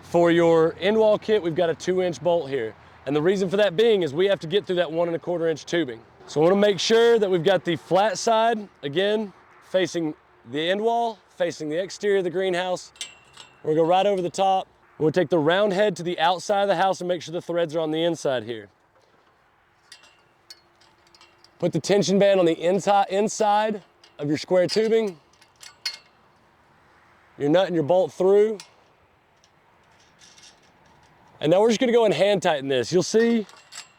For your end wall kit, we've got a 2-inch bolt here. And the reason for that being is we have to get through that 1 1/4 inch tubing. So I wanna make sure that we've got the flat side, again, facing the end wall, facing the exterior of the greenhouse. We're gonna go right over the top. We'll take the round head to the outside of the house and make sure the threads are on the inside here. Put the tension band on the inside of your square tubing. Your nut and your bolt through. And now we're just gonna go and hand tighten this. You'll see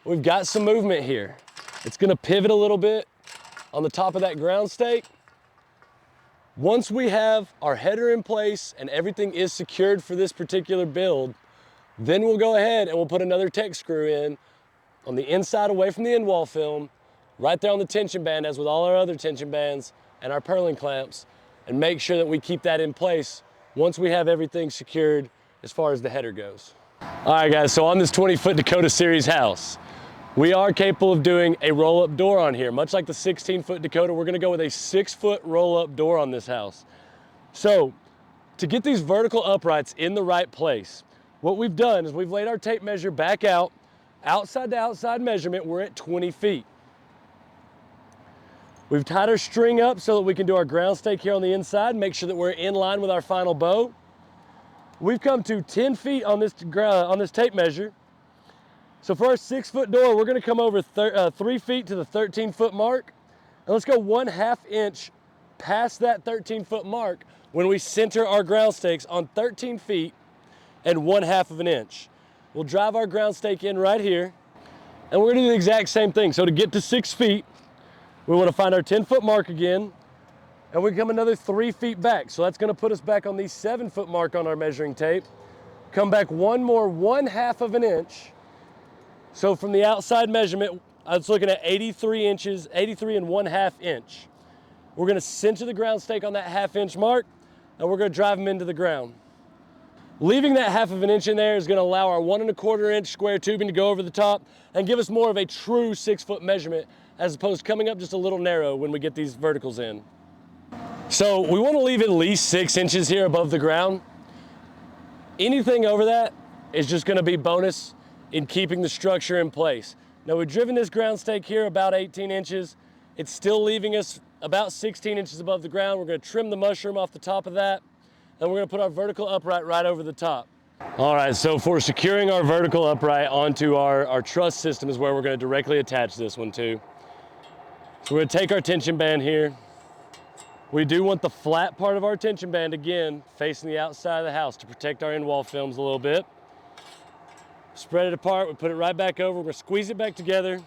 we've got some movement here. It's gonna pivot a little bit on the top of that ground stake. Once we have our header in place and everything is secured for this particular build, then we'll go ahead and we'll put another tech screw in on the inside away from the end wall film, right there on the tension band as with all our other tension bands and our purling clamps, and make sure that we keep that in place once we have everything secured as far as the header goes. All right guys, so on this 20-foot Dakota Series house, we are capable of doing a roll-up door on here. Much like the 16-foot Dakota, we're gonna go with a 6-foot roll-up door on this house. So to get these vertical uprights in the right place, what we've done is we've laid our tape measure back out. Outside to outside measurement, we're at 20 feet. We've tied our string up so that we can do our ground stake here on the inside, make sure that we're in line with our final bow. We've come to 10 feet on this tape measure. So for our 6-foot door, we're gonna come over 3 feet to the 13-foot mark. And let's go 1/2 inch past that 13-foot mark when we center our ground stakes on 13 feet and 1/2 of an inch. We'll drive our ground stake in right here, and we're gonna do the exact same thing. So to get to 6 feet, we wanna find our 10-foot mark again, and we come another 3 feet back. So that's gonna put us back on the 7-foot mark on our measuring tape. Come back one more 1/2 of an inch. So from the outside measurement, I was looking at 83 inches, 83 and 1/2 inch. We're gonna center the ground stake on that 1/2 inch mark, and we're gonna drive them into the ground. Leaving that 1/2 of an inch in there is gonna allow our 1 1/4 inch square tubing to go over the top and give us more of a true 6-foot measurement as opposed to coming up just a little narrow when we get these verticals in. So we wanna leave at least 6 inches here above the ground. Anything over that is just gonna be bonus in keeping the structure in place. Now we've driven this ground stake here about 18 inches. It's still leaving us about 16 inches above the ground. We're gonna trim the mushroom off the top of that, and we're gonna put our vertical upright right over the top. All right, so for securing our vertical upright onto our truss system is where we're gonna directly attach this one to. So we're gonna take our tension band here. We do want the flat part of our tension band, again, facing the outside of the house to protect our end wall films a little bit. Spread it apart, we put it right back over, we're gonna squeeze it back together.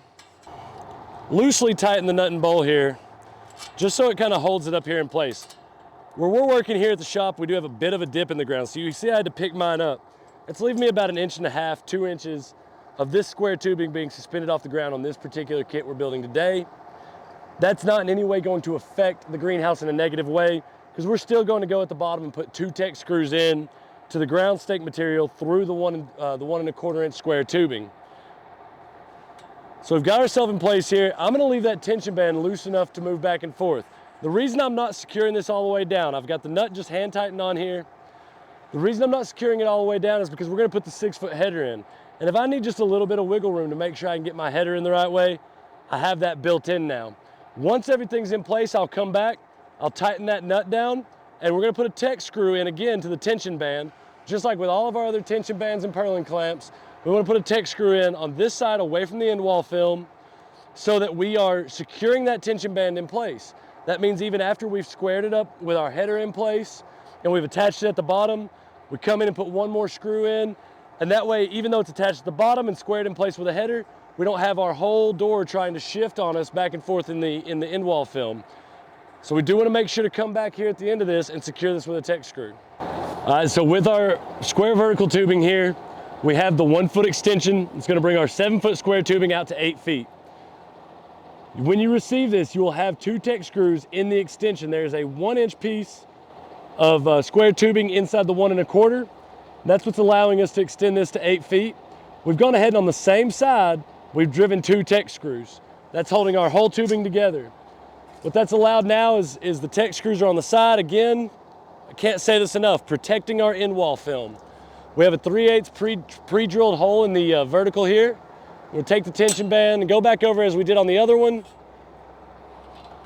Loosely tighten the nut and bolt here, just so it kind of holds it up here in place. Where we're working here at the shop, we do have a bit of a dip in the ground, so you see I had to pick mine up. It's leaving me about 1.5 inches, 2 inches of this square tubing being suspended off the ground on this particular kit we're building today. That's not in any way going to affect the greenhouse in a negative way, because we're still going to go at the bottom and put 2 tech screws in to the ground stake material through the 1 1/4 inch square tubing. So we've got ourselves in place here. I'm gonna leave that tension band loose enough to move back and forth. The reason I'm not securing this all the way down, I've got the nut just hand tightened on here. The reason I'm not securing it all the way down is because we're gonna put the 6-foot header in. And if I need just a little bit of wiggle room to make sure I can get my header in the right way, I have that built in now. Once everything's in place, I'll come back, I'll tighten that nut down, and we're gonna put a tech screw in again to the tension band. Just like with all of our other tension bands and purling clamps, we wanna put a tech screw in on this side away from the end wall film so that we are securing that tension band in place. That means even after we've squared it up with our header in place and we've attached it at the bottom, we come in and put one more screw in, and that way, even though it's attached at the bottom and squared in place with a header, we don't have our whole door trying to shift on us back and forth in the end wall film. So we do want to make sure to come back here at the end of this and secure this with a tech screw. So with our square vertical tubing here, we have the 1-foot extension. It's going to bring our 7-foot square tubing out to 8 feet. When you receive this, you will have 2 tech screws in the extension. There's a 1-inch piece of square tubing inside the 1 1/4. That's what's allowing us to extend this to 8 feet. We've gone ahead and on the same side, we've driven 2 tech screws. That's holding our whole tubing together. What that's allowed now is the tech screws are on the side. Again, I can't say this enough, protecting our end wall film. We have a 3/8 pre-drilled hole in the vertical here. We'll take the tension band and go back over as we did on the other one.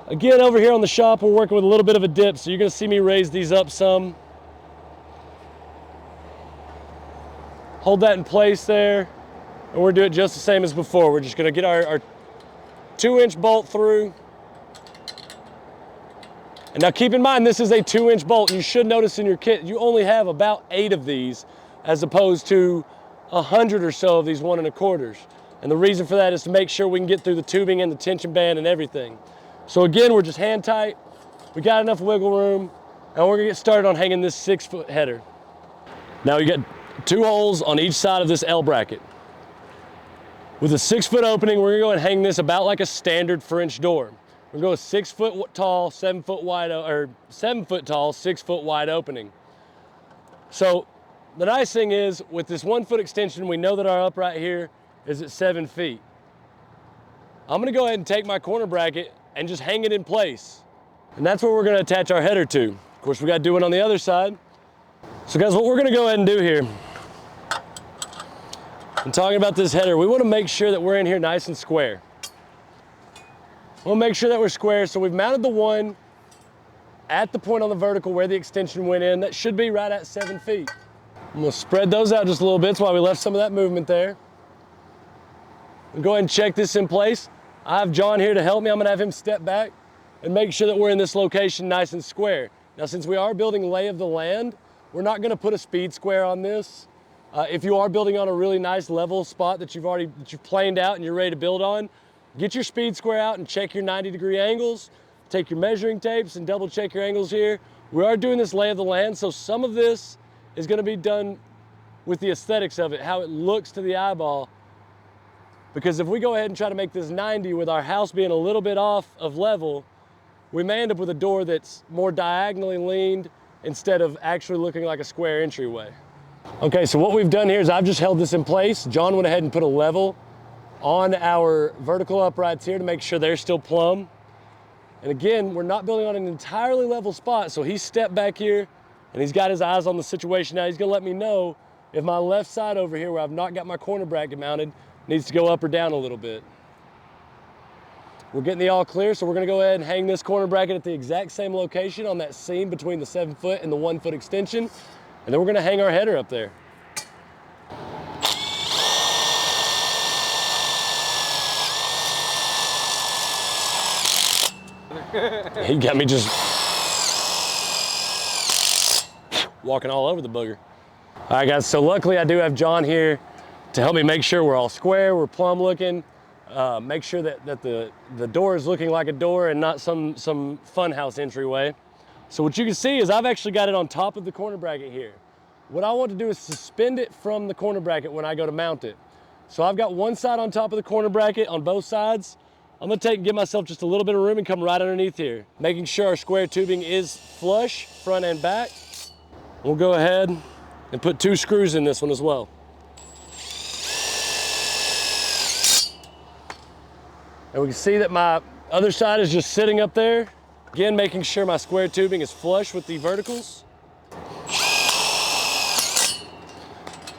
Again, over here on the shop, we're working with a little bit of a dip, so you're gonna see me raise these up some. Hold that in place there, and we're doing it just the same as before. We're just gonna get our 2-inch bolt through. And now keep in mind, this is a 2-inch bolt. You should notice in your kit, you only have about 8 of these as opposed to 100 or so of these 1 1/4s. And the reason for that is to make sure we can get through the tubing and the tension band and everything. So again, we're just hand tight. We got enough wiggle room, and we're gonna get started on hanging this 6-foot header. Now you got 2 holes on each side of this L bracket. With a 6-foot opening, we're gonna go and hang this about like a standard French door. We're gonna go 6 foot tall, 7 foot wide, or 7 foot tall, 6 foot wide opening. So the nice thing is, with this 1 foot extension, we know that our upright here is at 7 feet. I'm gonna go ahead and take my corner bracket and just hang it in place. And that's where we're gonna attach our header to. Of course, we gotta do it on the other side. So guys, what we're gonna go ahead and do here, I'm talking about this header, we wanna make sure that we're in here nice and square. We'll make sure that we're square, so we've mounted the one at the point on the vertical where the extension went in. That should be right at 7 feet. I'm gonna spread those out just a little bit. That's why we left some of that movement there. We'll go ahead and check this in place. I have John here to help me. I'm gonna have him step back and make sure that we're in this location nice and square. Now, since we are building lay of the land, we're not gonna put a speed square on this. If you are building on a really nice level spot that you've planed out and you're ready to build on, get your speed square out and check your 90-degree angles. Take your measuring tapes and double check your angles here. We are doing this lay of the land, so some of this is gonna be done with the aesthetics of it, how it looks to the eyeball. Because if we go ahead and try to make this 90 with our house being a little bit off of level, we may end up with a door that's more diagonally leaned instead of actually looking like a square entryway. Okay, so what we've done here is I've just held this in place. John went ahead and put a level on our vertical uprights here to make sure they're still plumb. And again, we're not building on an entirely level spot, so he's stepped back here and he's got his eyes on the situation now. He's gonna let me know if my left side over here where I've not got my corner bracket mounted needs to go up or down a little bit. We're getting the all clear, so we're gonna go ahead and hang this corner bracket at the exact same location on that seam between the 7 foot and the 1 foot extension. And then we're gonna hang our header up there. He got me just walking all over the booger. All right, guys, so luckily I do have John here to help me make sure we're all square, we're plumb looking, make sure that the door is looking like a door and not some funhouse entryway. So what you can see is I've actually got it on top of the corner bracket here. What I want to do is suspend it from the corner bracket when I go to mount it. So I've got one side on top of the corner bracket on both sides. I'm gonna give myself just a little bit of room and come right underneath here, making sure our square tubing is flush, front and back. We'll go ahead and put 2 screws in this one as well. And we can see that my other side is just sitting up there. Again, making sure my square tubing is flush with the verticals.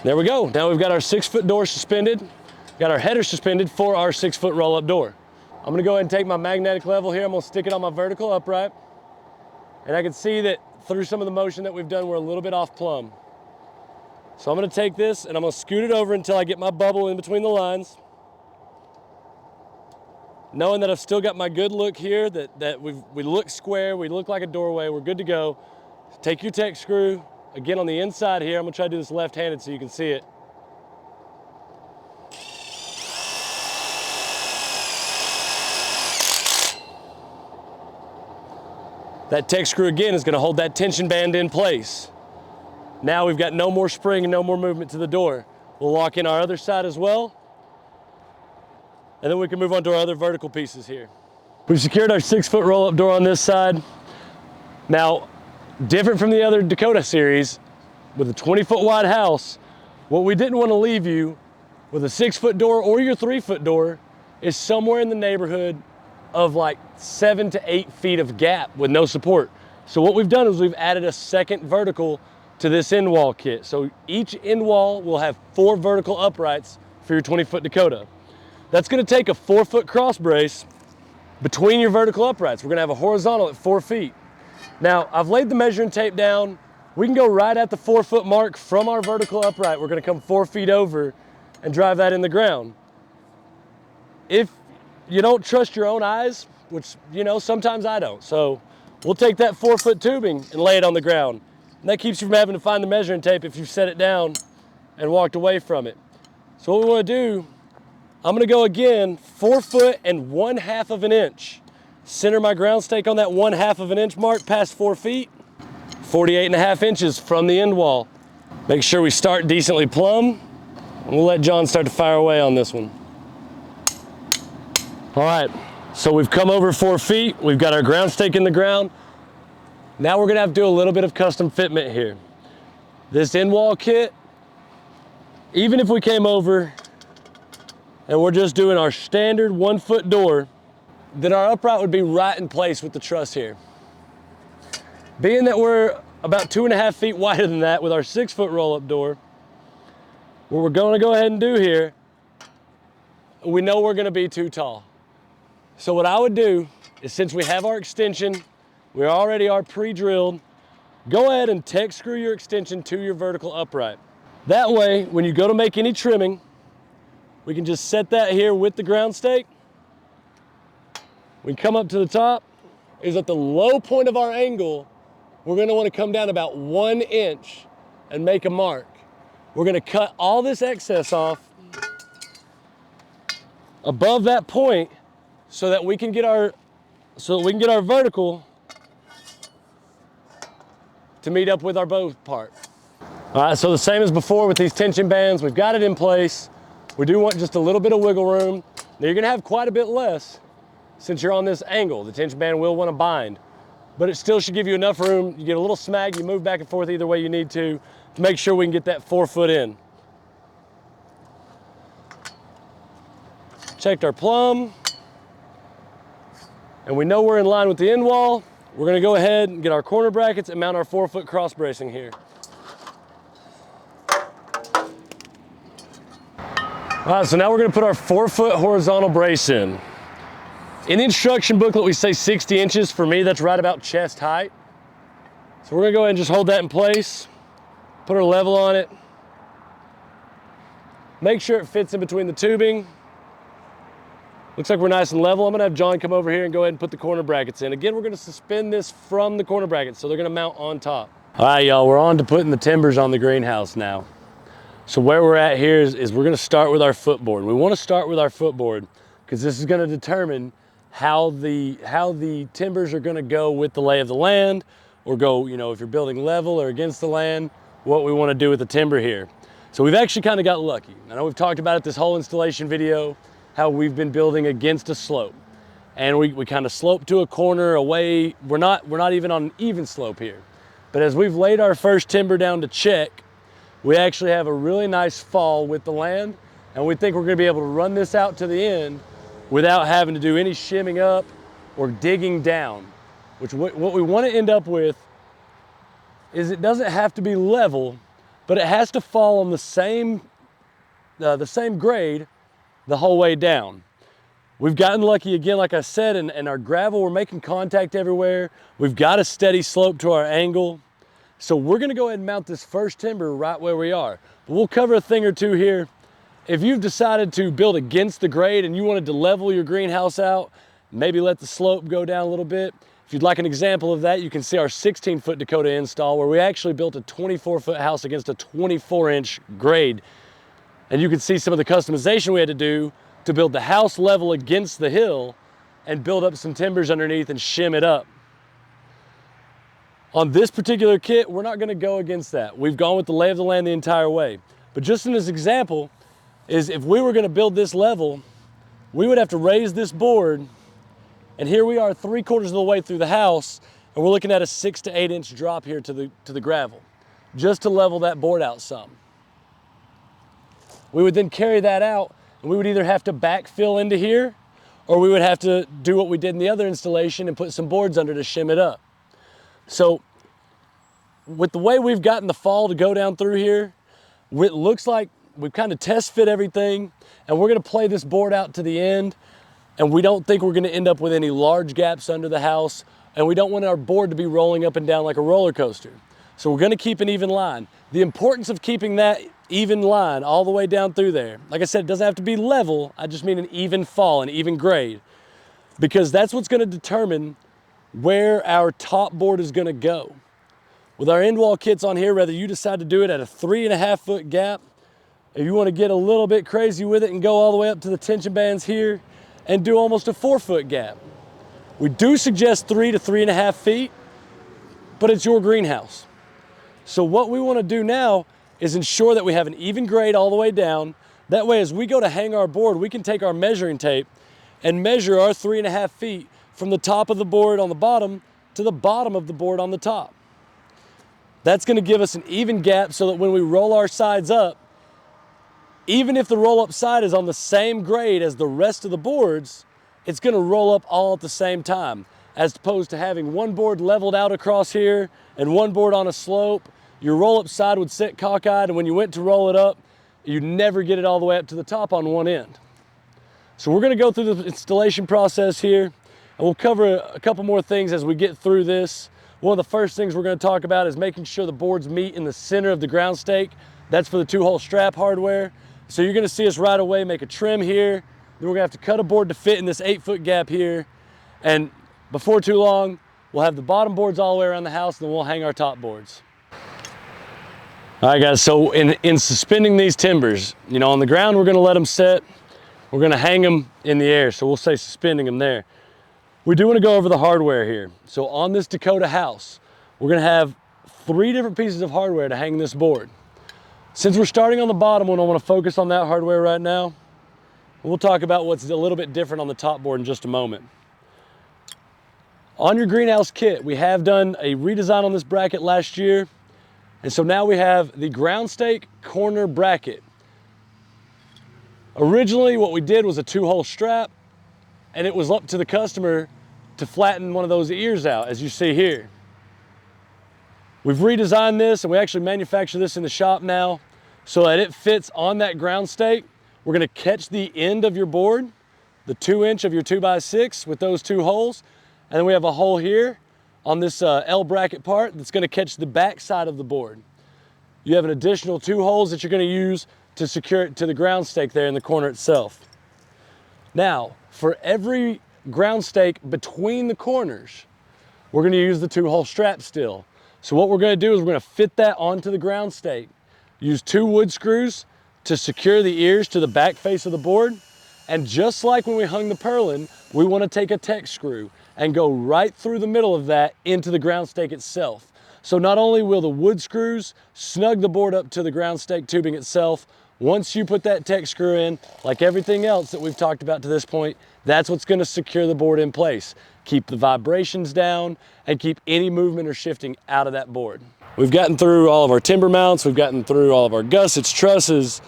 There we go. Now we've got our 6-foot door suspended, got our header suspended for our 6-foot roll-up door. I'm gonna go ahead and take my magnetic level here. I'm gonna stick it on my vertical upright. And I can see that through some of the motion that we've done, we're a little bit off plumb. So I'm gonna take this and I'm gonna scoot it over until I get my bubble in between the lines. Knowing that I've still got my good look here, that we look square, we look like a doorway, we're good to go. Take your tech screw, again on the inside here, I'm gonna try to do this left-handed so you can see it. That tech screw again is gonna hold that tension band in place. Now we've got no more spring and no more movement to the door. We'll lock in our other side as well. And then we can move on to our other vertical pieces here. We've secured our 6-foot roll-up door on this side. Now, different from the other Dakota series, with a 20-foot wide house, what we didn't want to leave you with a 6-foot door or your 3-foot door is somewhere in the neighborhood of like 7 to 8 feet of gap with no support. So what we've done is we've added a second vertical to this end wall kit. So each end wall will have 4 vertical uprights for your 20-foot Dakota. That's gonna take a 4-foot cross brace between your vertical uprights. We're gonna have a horizontal at 4 feet. Now, I've laid the measuring tape down. We can go right at the 4-foot mark from our vertical upright. We're gonna come 4 feet over and drive that in the ground. If you don't trust your own eyes, which, you know, sometimes I don't, so we'll take that 4-foot tubing and lay it on the ground. And that keeps you from having to find the measuring tape if you've set it down and walked away from it. So what we wanna do, I'm gonna go again 4 foot and 1/2 of an inch center my ground stake on that 1/2 of an inch mark past 4 feet, 48.5 inches from the end wall. Make sure we start decently plumb. And we'll let John start to fire away on this one. All right, so we've come over 4 feet. We've got our ground stake in the ground. Now we're gonna have to do a little bit of custom fitment here. This end wall kit, even if we came over and we're just doing our standard 1-foot door, then our upright would be right in place with the truss here. Being that we're about 2.5 feet wider than that with our 6-foot roll-up door, what we're gonna go ahead and do here, we know we're gonna be too tall. So what I would do is, since we have our extension, we already are pre-drilled, go ahead and tech screw your extension to your vertical upright. That way, when you go to make any trimming, we can just set that here with the ground stake. We come up to the top, is at the low point of our angle, we're gonna wanna come down about 1 inch and make a mark. We're gonna cut all this excess off above that point so that we can get our vertical to meet up with our bow part. All right, so the same as before with these tension bands, we've got it in place. We do want just a little bit of wiggle room. Now you're gonna have quite a bit less since you're on this angle. The tension band will wanna bind, but it still should give you enough room. You get a little snag, you move back and forth either way you need to make sure we can get that 4 foot in. Checked our plumb, and we know we're in line with the end wall. We're gonna go ahead and get our corner brackets and mount our 4-foot cross bracing here. All right, so now we're gonna put our 4-foot horizontal brace in. In the instruction booklet, we say 60 inches. For me, that's right about chest height. So we're gonna go ahead and just hold that in place, put our level on it, make sure it fits in between the tubing. Looks like we're nice and level. I'm gonna have John come over here and go ahead and put the corner brackets in. Again, we're gonna suspend this from the corner brackets, so they're gonna mount on top. All right, y'all, we're on to putting the timbers on the greenhouse now. So where we're at here is we're gonna start with our footboard. We wanna start with our footboard because this is gonna determine how the timbers are gonna go with the lay of the land, or go, you know, if you're building level or against the land, what we wanna do with the timber here. So we've actually kind of got lucky. I know we've talked about it this whole installation video, how we've been building against a slope. And we kind of slope to a corner away. We're not even on an even slope here. But as we've laid our first timber down to check, we actually have a really nice fall with the land, and we think we're gonna be able to run this out to the end without having to do any shimming up or digging down. Which what we wanna end up with is it doesn't have to be level, but it has to fall on the same grade the whole way down. We've gotten lucky again, like I said, and our gravel, we're making contact everywhere. We've got a steady slope to our angle. So we're gonna go ahead and mount this first timber right where we are. But we'll cover a thing or two here. If you've decided to build against the grade and you wanted to level your greenhouse out, maybe let the slope go down a little bit. If you'd like an example of that, you can see our 16-foot Dakota install where we actually built a 24-foot house against a 24-inch grade. And you can see some of the customization we had to do to build the house level against the hill and build up some timbers underneath and shim it up. On this particular kit, we're not gonna go against that. We've gone with the lay of the land the entire way. But just in this example, is if we were gonna build this level, we would have to raise this board, and here we are 3/4 of the way through the house, and we're looking at a 6 to 8 inch drop here to the gravel, just to level that board out some. We would then carry that out, and we would either have to backfill into here, or we would have to do what we did in the other installation and put some boards under to shim it up. So with the way we've gotten the fall to go down through here, it looks like we've kind of test fit everything, and we're gonna play this board out to the end, and we don't think we're gonna end up with any large gaps under the house, and we don't want our board to be rolling up and down like a roller coaster. So we're gonna keep an even line. The importance of keeping that even line all the way down through there, like I said, it doesn't have to be level, I just mean an even fall, an even grade, because that's what's gonna determine where our top board is gonna go. With our end wall kits on here, whether you decide to do it at a 3.5 foot gap, if you wanna get a little bit crazy with it and go all the way up to the tension bands here and do almost a 4 foot gap. We do suggest 3 to 3.5 feet, but it's your greenhouse. So what we want to do now is ensure that we have an even grade all the way down. That way, as we go to hang our board, we can take our measuring tape and measure our 3.5 feet from the top of the board on the bottom to the bottom of the board on the top. That's going to give us an even gap so that when we roll our sides up, even if the roll-up side is on the same grade as the rest of the boards, it's going to roll up all at the same time, as opposed to having one board leveled out across here and one board on a slope. Your roll-up side would sit cockeyed, and when you went to roll it up, you'd never get it all the way up to the top on one end. So we're going to go through the installation process here, and we'll cover a couple more things as we get through this. One of the first things we're going to talk about is making sure the boards meet in the center of the ground stake. That's for the 2-hole strap hardware. So you're going to see us right away make a trim here. Then we're going to have to cut a board to fit in this 8-foot gap here. And before too long, we'll have the bottom boards all the way around the house, and then we'll hang our top boards. All right, guys, so in suspending these timbers, you know, on the ground, we're going to let them set. We're going to hang them in the air, so we'll say suspending them there. We do want to go over the hardware here. So on this Dakota house, we're going to have 3 different pieces of hardware to hang this board. Since we're starting on the bottom one, I want to focus on that hardware right now. We'll talk about what's a little bit different on the top board in just a moment. On your greenhouse kit, we have done a redesign on this bracket last year. And so now we have the ground stake corner bracket. Originally, what we did was a 2-hole strap, and it was up to the customer to flatten one of those ears out, as you see here. We've redesigned this, and we actually manufacture this in the shop now so that it fits on that ground stake. We're going to catch the end of your board, the 2-inch of your 2x6 with those 2 holes. And then we have a hole here on this L bracket part that's going to catch the back side of the board. You have an additional 2 holes that you're going to use to secure it to the ground stake there in the corner itself. Now, for every ground stake between the corners, we're going to use the 2-hole strap still. So what we're going to do is we're going to fit that onto the ground stake. Use 2 wood screws to secure the ears to the back face of the board. And just like when we hung the purlin, we want to take a Tek screw and go right through the middle of that into the ground stake itself. So not only will the wood screws snug the board up to the ground stake tubing itself, once you put that Tek screw in, like everything else that we've talked about to this point, that's what's going to secure the board in place. Keep the vibrations down and keep any movement or shifting out of that board. We've gotten through all of our timber mounts. We've gotten through all of our gussets, trusses.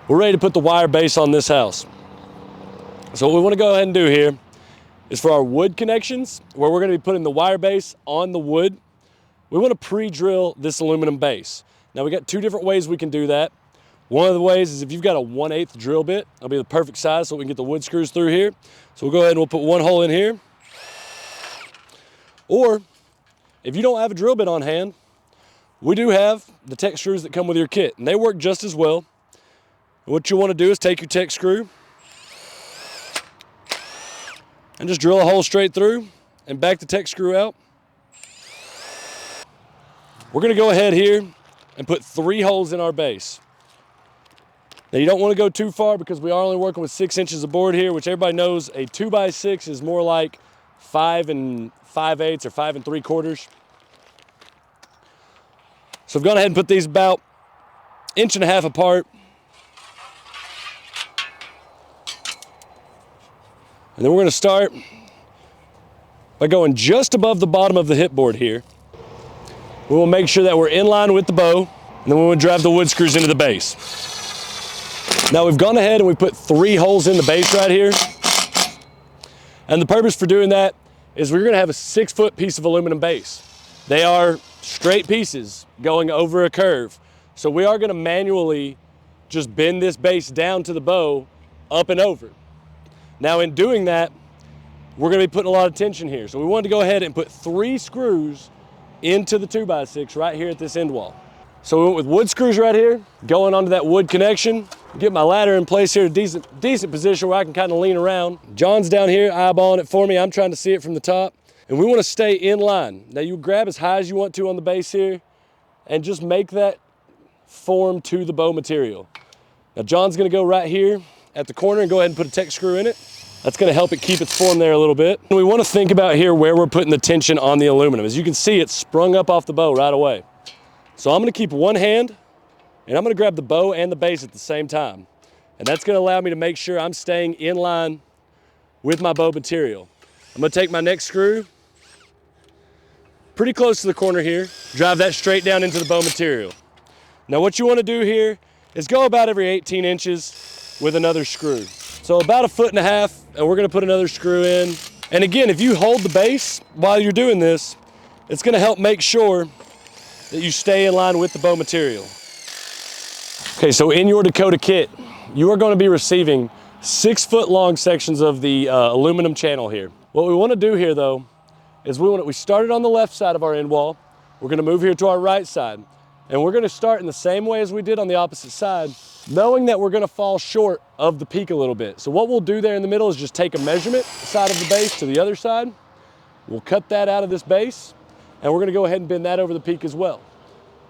We're ready to put the wire base on this house. So what we want to go ahead and do here is for our wood connections, where we're going to be putting the wire base on the wood, we want to pre-drill this aluminum base. Now we got 2 different ways we can do that. One of the ways is if you've got a 1/8 drill bit, that'll be the perfect size so we can get the wood screws through here. So we'll go ahead and we'll put 1 hole in here. Or if you don't have a drill bit on hand, we do have the Tek screws that come with your kit, and they work just as well. What you want to do is take your Tek screw and just drill a hole straight through and back the Tek screw out. We're going to go ahead here and put 3 holes in our base. Now you don't want to go too far because we are only working with 6 inches of board here, which everybody knows a 2x6 is more like 5 5/8 or 5 3/4. So I've gone ahead and put these about 1.5 inches apart. And then we're going to start by going just above the bottom of the hip board here. We will make sure that we're in line with the bow, and then we will drive the wood screws into the base. Now we've gone ahead and we put 3 holes in the base right here. And the purpose for doing that is we're going to have a 6-foot piece of aluminum base. They are straight pieces going over a curve. So we are going to manually just bend this base down to the bow, up and over. Now in doing that, we're going to be putting a lot of tension here. So we wanted to go ahead and put 3 screws into the 2x6 right here at this end wall. So we went with wood screws right here, going onto that wood connection. Get my ladder in place here, a decent position where I can kind of lean around. John's down here eyeballing it for me. I'm trying to see it from the top. And we want to stay in line. Now you grab as high as you want to on the base here and just make that form to the bow material. Now John's going to go right here at the corner and go ahead and put a Tek screw in it. That's gonna help it keep its form there a little bit. And we wanna think about here where we're putting the tension on the aluminum. As you can see, it's sprung up off the bow right away. So I'm gonna keep one hand, and I'm gonna grab the bow and the base at the same time. And that's gonna allow me to make sure I'm staying in line with my bow material. I'm gonna take my next screw, pretty close to the corner here, drive that straight down into the bow material. Now what you wanna do here is go about every 18 inches with another screw. So about 1.5 feet, and we're gonna put another screw in. And again, if you hold the base while you're doing this, it's gonna help make sure that you stay in line with the bow material. Okay, so in your Dakota kit, you are gonna be receiving 6-foot long sections of the aluminum channel here. What we wanna do here though, is we started on the left side of our end wall. We're gonna move here to our right side. And we're gonna start in the same way as we did on the opposite side, knowing that we're gonna fall short of the peak a little bit. So what we'll do there in the middle is just take a measurement side of the base to the other side. We'll cut that out of this base, and we're gonna go ahead and bend that over the peak as well.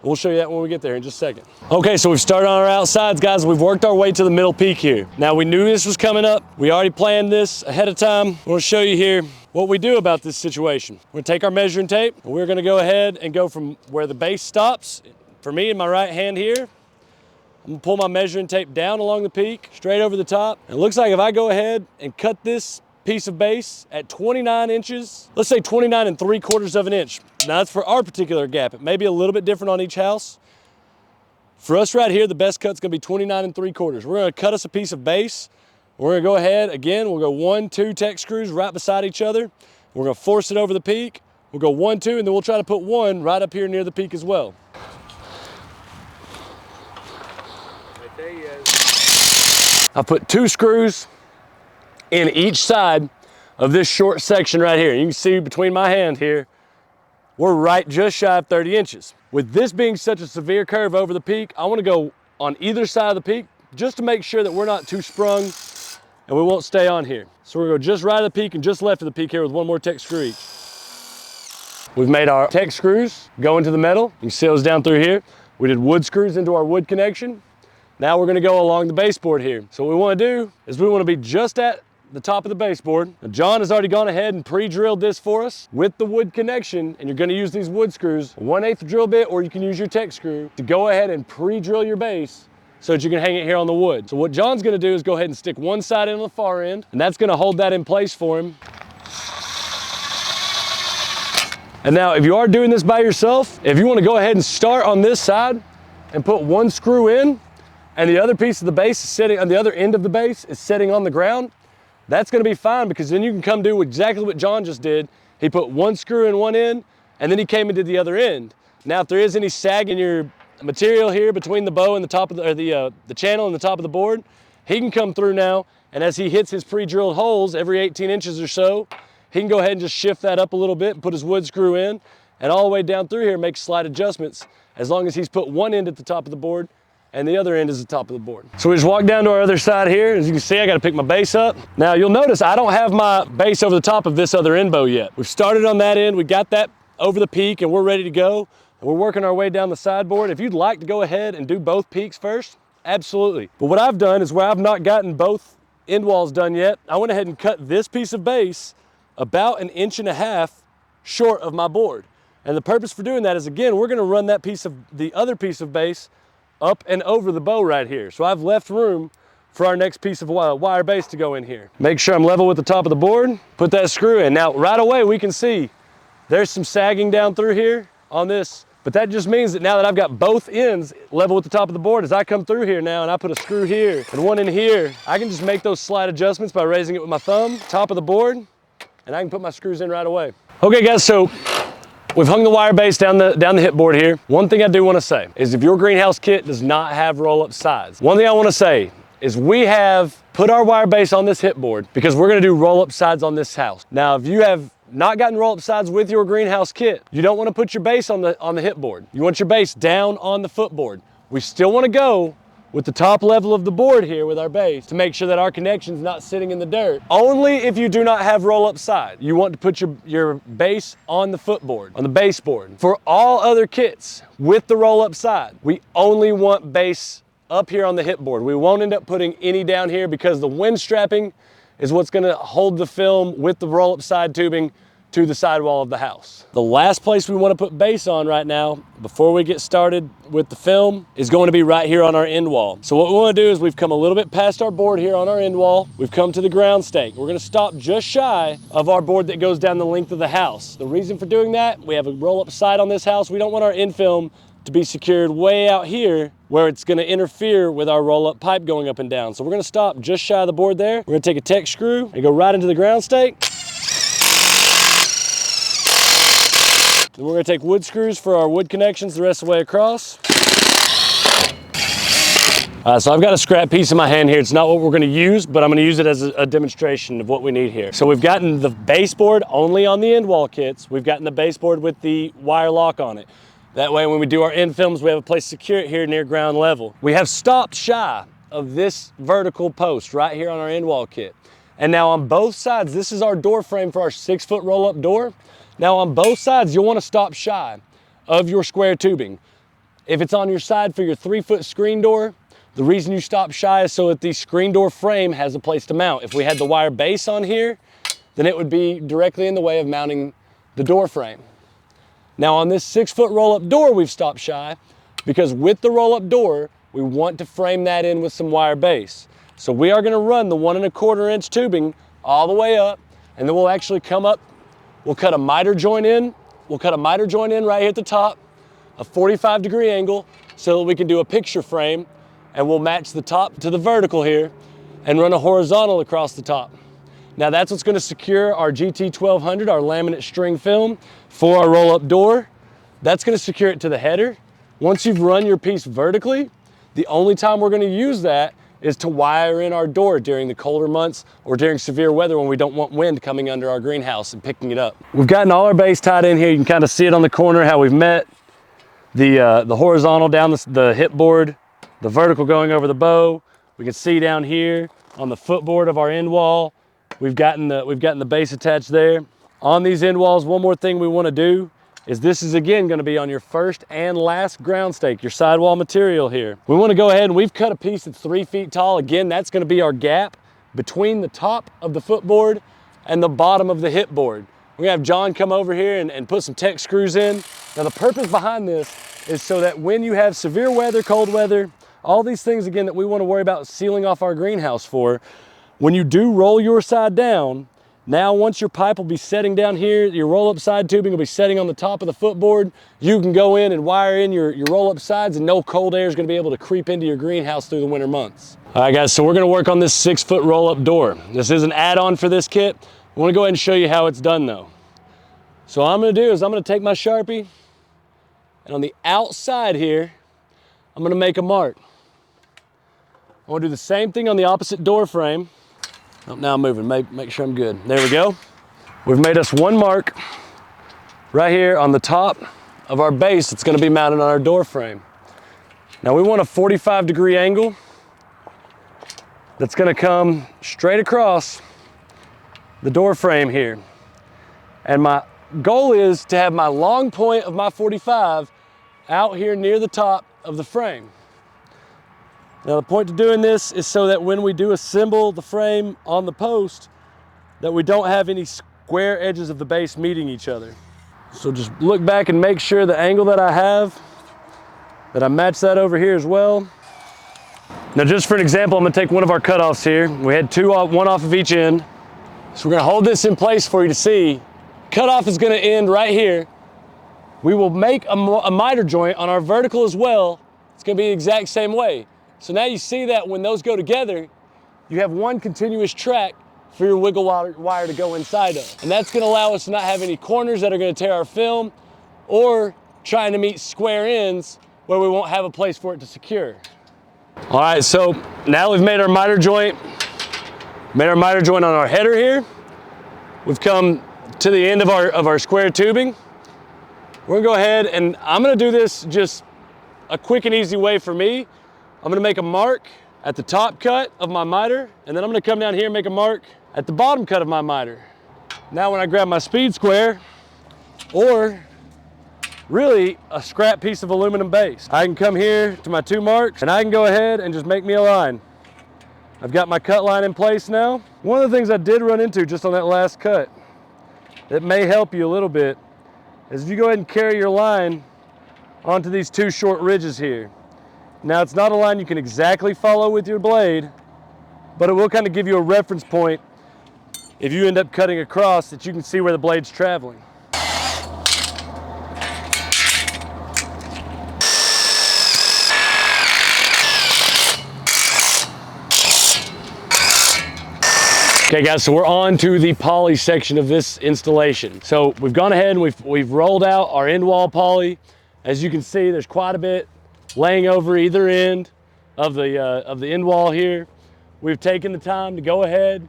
We'll show you that when we get there in just a second. Okay, so we've started on our outsides, guys. We've worked our way to the middle peak here. Now we knew this was coming up. We already planned this ahead of time. We're gonna show you here what we do about this situation. We're gonna take our measuring tape, and we're gonna go ahead and go from where the base stops. For me, in my right hand here, I'm gonna pull my measuring tape down along the peak, straight over the top. And it looks like if I go ahead and cut this piece of base at 29 inches, let's say 29 3/4 of an inch. Now that's for our particular gap. It may be a little bit different on each house. For us right here, the best cut's gonna be 29 3/4. We're gonna cut us a piece of base. We're gonna go ahead, again, we'll go 1, 2 tech screws right beside each other. We're gonna force it over the peak. We'll go 1, 2, and then we'll try to put 1 right up here near the peak as well. There he is. I put 2 screws in each side of this short section right here. You can see between my hand here, we're right just shy of 30 inches. With this being such a severe curve over the peak, I wanna go on either side of the peak just to make sure that we're not too sprung and we won't stay on here. So we're gonna go just right of the peak and just left of the peak here with 1 more tech screw each. We've made our tech screws go into the metal. You can see those down through here. We did wood screws into our wood connection. Now we're gonna go along the baseboard here. So what we wanna do is we wanna be just at the top of the baseboard. Now John has already gone ahead and pre-drilled this for us with the wood connection, and you're gonna use these wood screws, 1/8 drill bit, or you can use your tech screw to go ahead and pre-drill your base so that you can hang it here on the wood. So what John's gonna do is go ahead and stick one side in on the far end, and that's gonna hold that in place for him. And now if you are doing this by yourself, if you wanna go ahead and start on this side and put 1 screw in, and the other piece of the base is sitting on the other end of the base is sitting on the ground, that's gonna be fine, because then you can come do exactly what John just did. He put 1 screw in one end, and then he came and did the other end. Now, if there is any sag in your material here between the bow and the top of the channel and the top of the board, he can come through now, and as he hits his pre-drilled holes every 18 inches or so, he can go ahead and just shift that up a little bit and put his wood screw in, and all the way down through here make slight adjustments, as long as he's put one end at the top of the board and the other end is the top of the board. So we just walk down to our other side here. As you can see, I gotta pick my base up. Now you'll notice I don't have my base over the top of this other end bow yet. We've started on that end, we got that over the peak, and we're ready to go. And we're working our way down the sideboard. If you'd like to go ahead and do both peaks first, absolutely. But what I've done is, where I've not gotten both end walls done yet, I went ahead and cut this piece of base about 1.5 inches short of my board. And the purpose for doing that is, again, we're gonna run that piece of the other piece of base up and over the bow right here. So I've left room for our next piece of wire base to go in here. Make sure I'm level with the top of the board, put that screw in. Now, right away, we can see there's some sagging down through here on this, but that just means that now that I've got both ends level with the top of the board, as I come through here now and I put a screw here and one in here, I can just make those slight adjustments by raising it with my thumb, top of the board, and I can put my screws in right away. Okay guys, so we've hung the wire base down the hip board here. One thing I do want to say is, if your greenhouse kit does not have roll-up sides, one thing I want to say is we have put our wire base on this hip board because we're going to do roll-up sides on this house. Now, if you have not gotten roll-up sides with your greenhouse kit, you don't want to put your base on the hip board. You want your base down on the footboard. We still want to go with the top level of the board here with our base to make sure that our connection's not sitting in the dirt. Only if you do not have roll-up side. You want to put your base on the footboard, on the baseboard. For all other kits with the roll-up side, we only want base up here on the hip board. We won't end up putting any down here because the wind strapping is what's gonna hold the film with the roll-up side tubing to the sidewall of the house. The last place we want to put base on right now, before we get started with the film, is going to be right here on our end wall. So what we want to do is we've come a little bit past our board here on our end wall. We've come to the ground stake. We're going to stop just shy of our board that goes down the length of the house. The reason for doing that, we have a roll-up side on this house. We don't want our end film to be secured way out here where it's going to interfere with our roll-up pipe going up and down. So we're going to stop just shy of the board there. We're going to take a Tech screw and go right into the ground stake. Then we're going to take wood screws for our wood connections the rest of the way across. So I've got a scrap piece in my hand here. It's not what we're going to use, but I'm going to use it as a demonstration of what we need here. So we've gotten the baseboard only on the end wall kits. We've gotten the baseboard with the wire lock on it. That way when we do our end films, we have a place to secure it here near ground level. We have stopped shy of this vertical post right here on our end wall kit. And now on both sides, this is our door frame for our 6-foot roll-up door. Now on both sides, you'll want to stop shy of your square tubing. If it's on your side for your 3-foot screen door, the reason you stop shy is so that the screen door frame has a place to mount. If we had the wire base on here, then it would be directly in the way of mounting the door frame. Now on this 6-foot roll-up door, we've stopped shy because with the roll-up door, we want to frame that in with some wire base. So we are going to run the 1 1/4 inch tubing all the way up, and then we'll actually come up. We'll cut a miter joint in. We'll cut a miter joint in right here at the top, a 45-degree angle, so that we can do a picture frame, and we'll match the top to the vertical here and run a horizontal across the top. Now that's what's going to secure our GT1200, our laminate string film for our roll-up door. That's going to secure it to the header. Once you've run your piece vertically, the only time we're going to use that is to wire in our door during the colder months or during severe weather when we don't want wind coming under our greenhouse and picking it up. We've gotten all our base tied in here. You can kind of see it on the corner how we've met the horizontal down the hip board, the vertical going over the bow. We can see down here on the footboard of our end wall, we've gotten the base attached there. On these end walls, one more thing we want to do is this is again going to be on your first and last ground stake, your sidewall material here. We want to go ahead and we've cut a piece that's 3 feet tall. Again, that's going to be our gap between the top of the footboard and the bottom of the hip board. We're going to have John come over here and put some Tech screws in. Now the purpose behind this is so that when you have severe weather, cold weather, all these things again that we want to worry about sealing off our greenhouse for, when you do roll your side down, now once your pipe will be setting down here, your roll-up side tubing will be setting on the top of the footboard, you can go in and wire in your roll-up sides and no cold air is going to be able to creep into your greenhouse through the winter months. All right guys, so we're going to work on this 6-foot roll-up door. This is an add-on for this kit. I want to go ahead and show you how it's done though. So what I'm going to do is I'm going to take my Sharpie and on the outside here, I'm going to make a mark. I want to do the same thing on the opposite door frame. Oh, now I'm moving, make sure I'm good. There we go. We've made us one mark right here on the top of our base that's going to be mounted on our door frame. Now we want a 45-degree angle that's going to come straight across the door frame here. And my goal is to have my long point of my 45 out here near the top of the frame. Now the point to doing this is so that when we do assemble the frame on the post, that we don't have any square edges of the base meeting each other. So just look back and make sure the angle that I have, that I match that over here as well. Now just for an example, I'm gonna take one of our cutoffs here. We had one off of each end. So we're gonna hold this in place for you to see. Cutoff is gonna end right here. We will make a miter joint on our vertical as well. It's gonna be the exact same way. So now you see that when those go together, you have one continuous track for your wiggle wire to go inside of. And that's gonna allow us to not have any corners that are gonna tear our film or trying to meet square ends where we won't have a place for it to secure. All right, so now we've made our miter joint on our header here. We've come to the end of our square tubing. We're gonna go ahead and I'm gonna do this just a quick and easy way for me. I'm gonna make a mark at the top cut of my miter, and then I'm gonna come down here and make a mark at the bottom cut of my miter. Now when I grab my speed square, or really a scrap piece of aluminum base, I can come here to my 2 marks, and I can go ahead and just make me a line. I've got my cut line in place now. One of the things I did run into just on that last cut that may help you a little bit is if you go ahead and carry your line onto these two short ridges here. Now it's not a line you can exactly follow with your blade, but it will kind of give you a reference point if you end up cutting across that you can see where the blade's traveling. Okay guys, so we're on to the poly section of this installation. So we've gone ahead and we've rolled out our end wall poly. As you can see, there's quite a bit laying over either end of the end wall here. We've taken the time to go ahead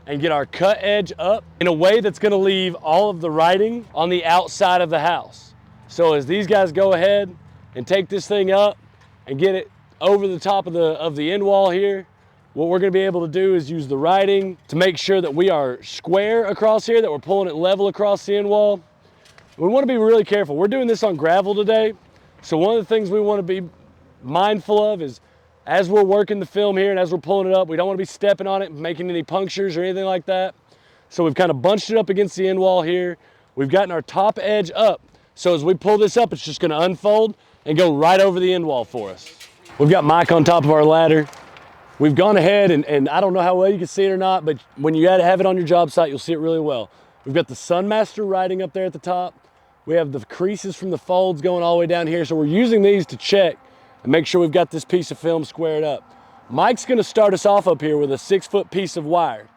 and get our cut edge up in a way that's gonna leave all of the writing on the outside of the house. So as these guys go ahead and take this thing up and get it over the top of the end wall here, what we're gonna be able to do is use the writing to make sure that we are square across here, that we're pulling it level across the end wall. We wanna be really careful. We're doing this on gravel today. So one of the things we wanna be mindful of is as we're working the film here and as we're pulling it up, we don't wanna be stepping on it, making any punctures or anything like that. So we've kind of bunched it up against the end wall here. We've gotten our top edge up. So as we pull this up, it's just gonna unfold and go right over the end wall for us. We've got Mike on top of our ladder. We've gone ahead and I don't know how well you can see it or not, but when you have it on your job site, you'll see it really well. We've got the Sunmaster writing up there at the top. We have the creases from the folds going all the way down here. So we're using these to check and make sure we've got this piece of film squared up. Mike's gonna start us off up here with a 6-foot piece of wire.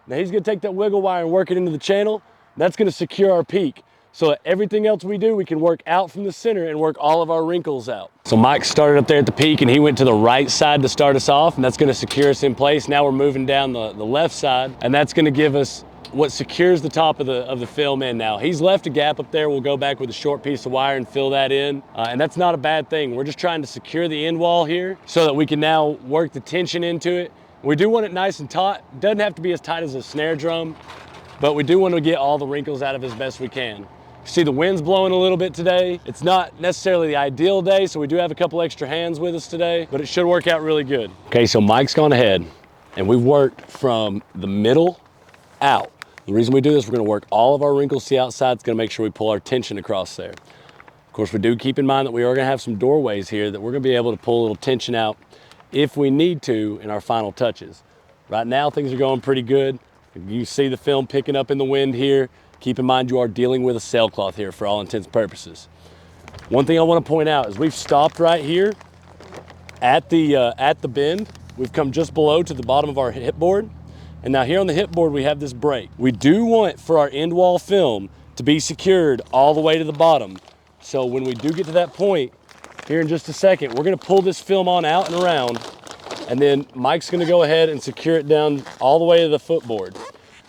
Now he's gonna take that wiggle wire and work it into the channel. That's gonna secure our peak. So that everything else we do, we can work out from the center and work all of our wrinkles out. So Mike started up there at the peak and he went to the right side to start us off, and that's gonna secure us in place. Now we're moving down the left side, and that's gonna give us what secures the top of the film in now. He's left a gap up there. We'll go back with a short piece of wire and fill that in. And that's not a bad thing. We're just trying to secure the end wall here so that we can now work the tension into it. We do want it nice and taut. Doesn't have to be as tight as a snare drum, but we do want to get all the wrinkles out of it as best we can. See, the wind's blowing a little bit today. It's not necessarily the ideal day, so we do have a couple extra hands with us today, but it should work out really good. Okay, so Mike's gone ahead and we've worked from the middle out. The reason we do this, we're gonna work all of our wrinkles to the outside. It's gonna make sure we pull our tension across there. Of course, we do keep in mind that we are gonna have some doorways here that we're gonna be able to pull a little tension out if we need to in our final touches. Right now, things are going pretty good. You see the film picking up in the wind here. Keep in mind you are dealing with a sailcloth here for all intents and purposes. One thing I want to point out is we've stopped right here at the bend. We've come just below to the bottom of our hip board. And now here on the hip board, we have this break. We do want for our end wall film to be secured all the way to the bottom. So when we do get to that point here in just a second, we're gonna pull this film on out and around, and then Mike's gonna go ahead and secure it down all the way to the footboard.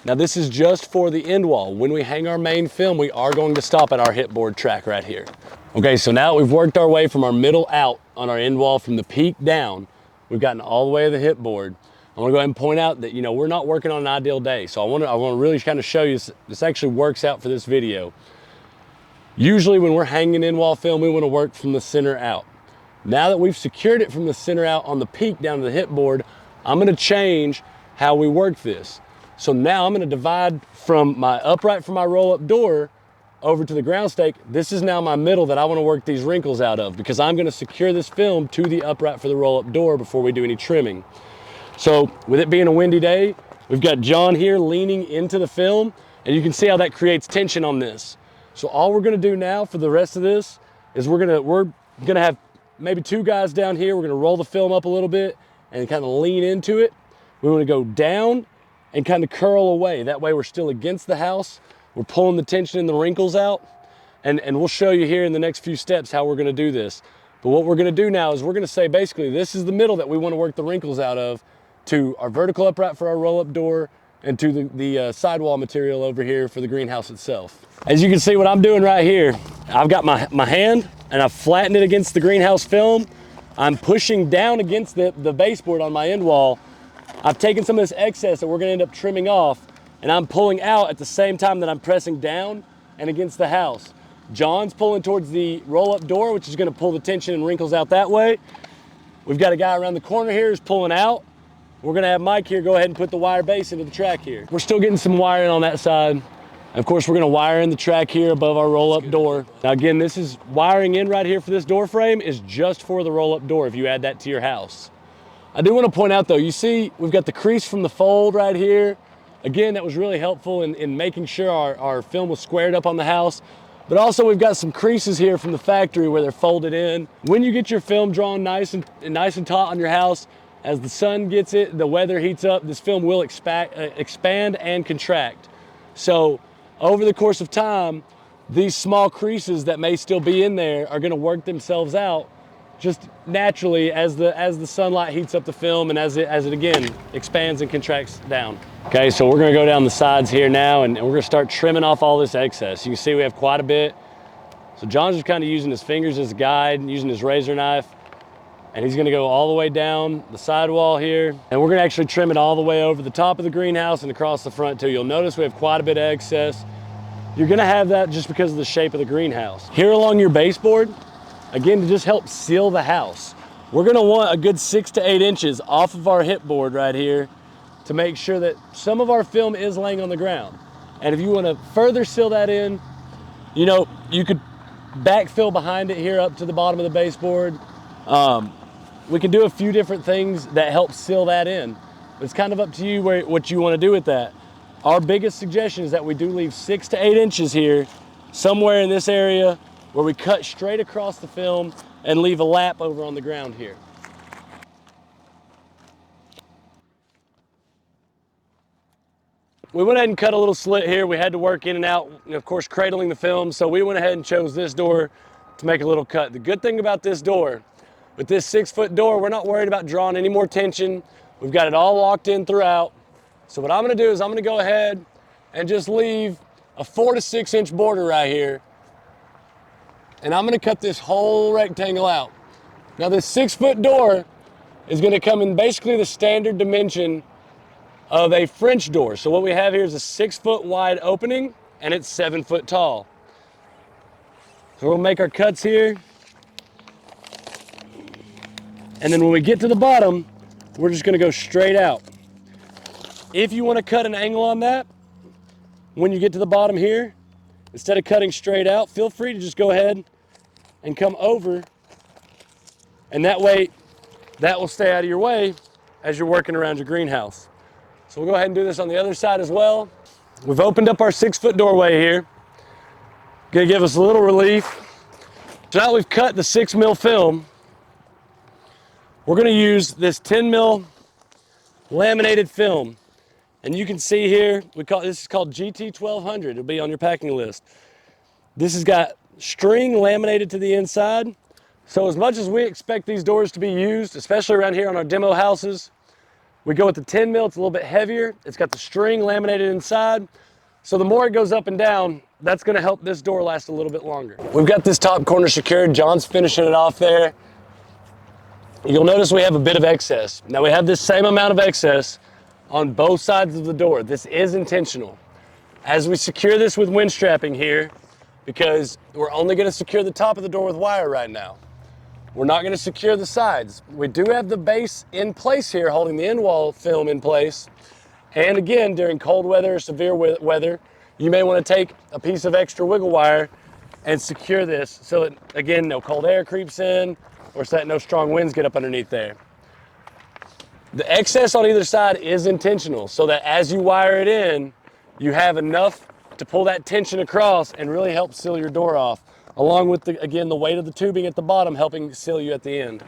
Now this is just for the end wall. When we hang our main film, we are going to stop at our hip board track right here. Okay, so now we've worked our way from our middle out on our end wall from the peak down. We've gotten all the way to the hip board. I want to go ahead and point out that, we're not working on an ideal day. So I want to really kind of show you this actually works out for this video. Usually when we're hanging end wall film, we want to work from the center out. Now that we've secured it from the center out on the peak down to the hip board, I'm going to change how we work this. So now I'm gonna divide from my upright for my roll-up door over to the ground stake. This is now my middle that I wanna work these wrinkles out of because I'm gonna secure this film to the upright for the roll-up door before we do any trimming. So with it being a windy day, we've got John here leaning into the film, and you can see how that creates tension on this. So all we're gonna do now for the rest of this is we're gonna have maybe 2 guys down here. We're gonna roll the film up a little bit and kind of lean into it. We wanna go down and kind of curl away. That way we're still against the house. We're pulling the tension and the wrinkles out. And we'll show you here in the next few steps how we're gonna do this. But what we're gonna do now is we're gonna say basically this is the middle that we wanna work the wrinkles out of to our vertical upright for our roll-up door and to the sidewall material over here for the greenhouse itself. As you can see what I'm doing right here, I've got my hand and I've flattened it against the greenhouse film. I'm pushing down against the baseboard on my end wall. I've taken some of this excess that we're gonna end up trimming off, and I'm pulling out at the same time that I'm pressing down and against the house. John's pulling towards the roll-up door, which is gonna pull the tension and wrinkles out that way. We've got a guy around the corner here who's pulling out. we're gonna have Mike here go ahead and put the wire base into the track here. We're still getting some wiring on that side. Of course, we're gonna wire in the track here above our roll-up door. Now again, this is wiring in right here for this door frame is just for the roll-up door if you add that to your house. I do wanna point out though, you see we've got the crease from the fold right here. Again, that was really helpful in making sure our film was squared up on the house. But also we've got some creases here from the factory where they're folded in. When you get your film drawn nice and taut on your house, as the sun gets it, the weather heats up, this film will expand and contract. So over the course of time, these small creases that may still be in there are gonna work themselves out just naturally as the sunlight heats up the film and as it again expands and contracts down. Okay, so we're gonna go down the sides here now and we're gonna start trimming off all this excess. You can see we have quite a bit. So John's just kind of using his fingers as a guide, using his razor knife, and he's gonna go all the way down the sidewall here. And we're gonna actually trim it all the way over the top of the greenhouse and across the front too. You'll notice we have quite a bit of excess. You're gonna have that just because of the shape of the greenhouse. Here along your baseboard, again, to just help seal the house, we're gonna want a good 6 to 8 inches off of our hip board right here to make sure that some of our film is laying on the ground. And if you wanna further seal that in, you know, you could backfill behind it here up to the bottom of the baseboard. We can do a few different things that help seal that in. It's kind of up to you what you wanna do with that. Our biggest suggestion is that we do leave 6 to 8 inches here, somewhere in this area, where we cut straight across the film and leave a lap over on the ground here. We went ahead and cut a little slit here. We had to work in and out, of course, cradling the film, so we went ahead and chose this door to make a little cut. The good thing about this door, with this 6-foot door, we're not worried about drawing any more tension. We've got it all locked in throughout. So what I'm gonna do is I'm gonna go ahead and just leave a 4 to 6 inch border right here. And I'm gonna cut this whole rectangle out. Now this 6-foot door is gonna come in basically the standard dimension of a French door. So what we have here is a 6-foot wide opening and it's 7 foot tall. So we'll make our cuts here. And then when we get to the bottom, we're just gonna go straight out. If you wanna cut an angle on that, when you get to the bottom here, instead of cutting straight out, feel free to just go ahead and come over, and that way, that will stay out of your way as you're working around your greenhouse. So we'll go ahead and do this on the other side as well. We've opened up our 6-foot doorway here. Gonna give us a little relief. So now we've cut the 6 mil film, we're gonna use this 10 mil laminated film. And you can see here, this is called GT1200. It'll be on your packing list. This has got string laminated to the inside. So as much as we expect these doors to be used, especially around here on our demo houses, we go with the 10 mil, it's a little bit heavier. It's got the string laminated inside. So the more it goes up and down, that's gonna help this door last a little bit longer. We've got this top corner secured. John's finishing it off there. You'll notice we have a bit of excess. Now we have this same amount of excess on both sides of the door. This is intentional. As we secure this with wind strapping here, because we're only gonna secure the top of the door with wire right now. We're not gonna secure the sides. We do have the base in place here, holding the end wall film in place. And again, during cold weather or severe weather, you may wanna take a piece of extra wiggle wire and secure this so that, again, no cold air creeps in or so that no strong winds get up underneath there. The excess on either side is intentional so that as you wire it in, you have enough to pull that tension across and really help seal your door off, along with, again, the weight of the tubing at the bottom helping seal you at the end.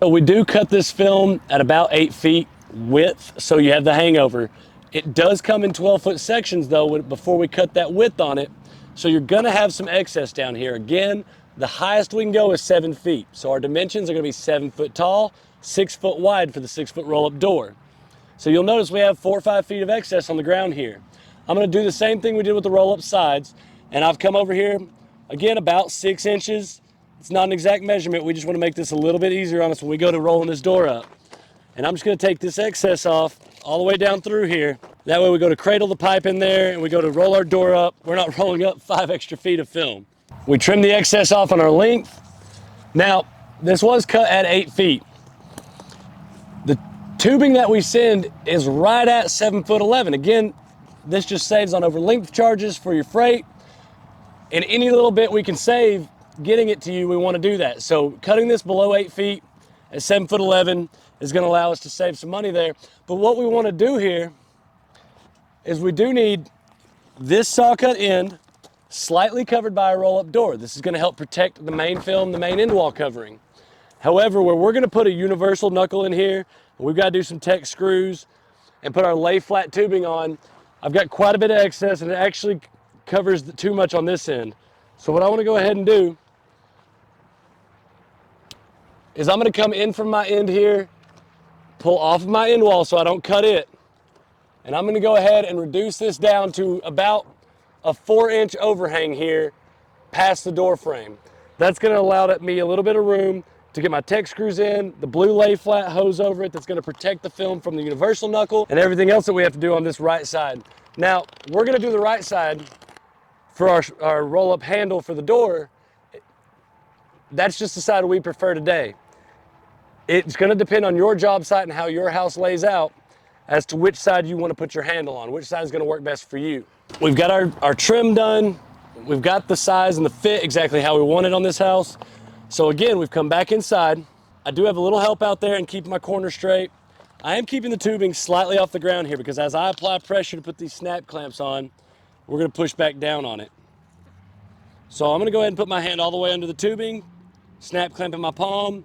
So we do cut this film at about 8 feet width, so you have the hangover. It does come in 12-foot sections though before we cut that width on it, so you're gonna have some excess down here. Again, the highest we can go is 7 feet. So our dimensions are gonna be 7 foot tall, 6 foot wide for the 6-foot roll-up door. So you'll notice we have 4 or 5 feet of excess on the ground here. I'm gonna do the same thing we did with the roll-up sides, and I've come over here, again, about 6 inches. It's not an exact measurement, we just wanna make this a little bit easier on us when we go to rolling this door up. And I'm just gonna take this excess off all the way down through here. That way we go to cradle the pipe in there and we go to roll our door up. We're not rolling up 5 extra feet of film. We trim the excess off on our length. Now, this was cut at 8 feet. The tubing that we send is right at 7'11". Again, this just saves on over length charges for your freight. And any little bit we can save getting it to you, we want to do that. So cutting this below 8 feet at 7'11" is going to allow us to save some money there. But what we want to do here is we do need this saw cut end slightly covered by a roll-up door. This is going to help protect the main film, the main end wall covering. However, where we're going to put a universal knuckle in here, we've got to do some Tek screws and put our lay flat tubing on. I've got quite a bit of excess, and it actually covers too much on this end. So what I want to go ahead and do is I'm going to come in from my end here, pull off of my end wall so I don't cut it, and I'm going to go ahead and reduce this down to about a 4-inch overhang here past the door frame. That's going to allow me a little bit of room to get my Tek screws in, the blue lay flat hose over it that's going to protect the film from the universal knuckle, and everything else that we have to do on this right side. Now, we're going to do the right side for our roll-up handle for the door. That's just the side we prefer today. It's going to depend on your job site and how your house lays out as to which side you want to put your handle on, which side is going to work best for you. We've got our trim done. We've got the size and the fit exactly how we want it on this house. So again, we've come back inside. I do have a little help out there in keeping my corner straight. I am keeping the tubing slightly off the ground here because as I apply pressure to put these snap clamps on, we're going to push back down on it. So I'm going to go ahead and put my hand all the way under the tubing, snap clamp in my palm,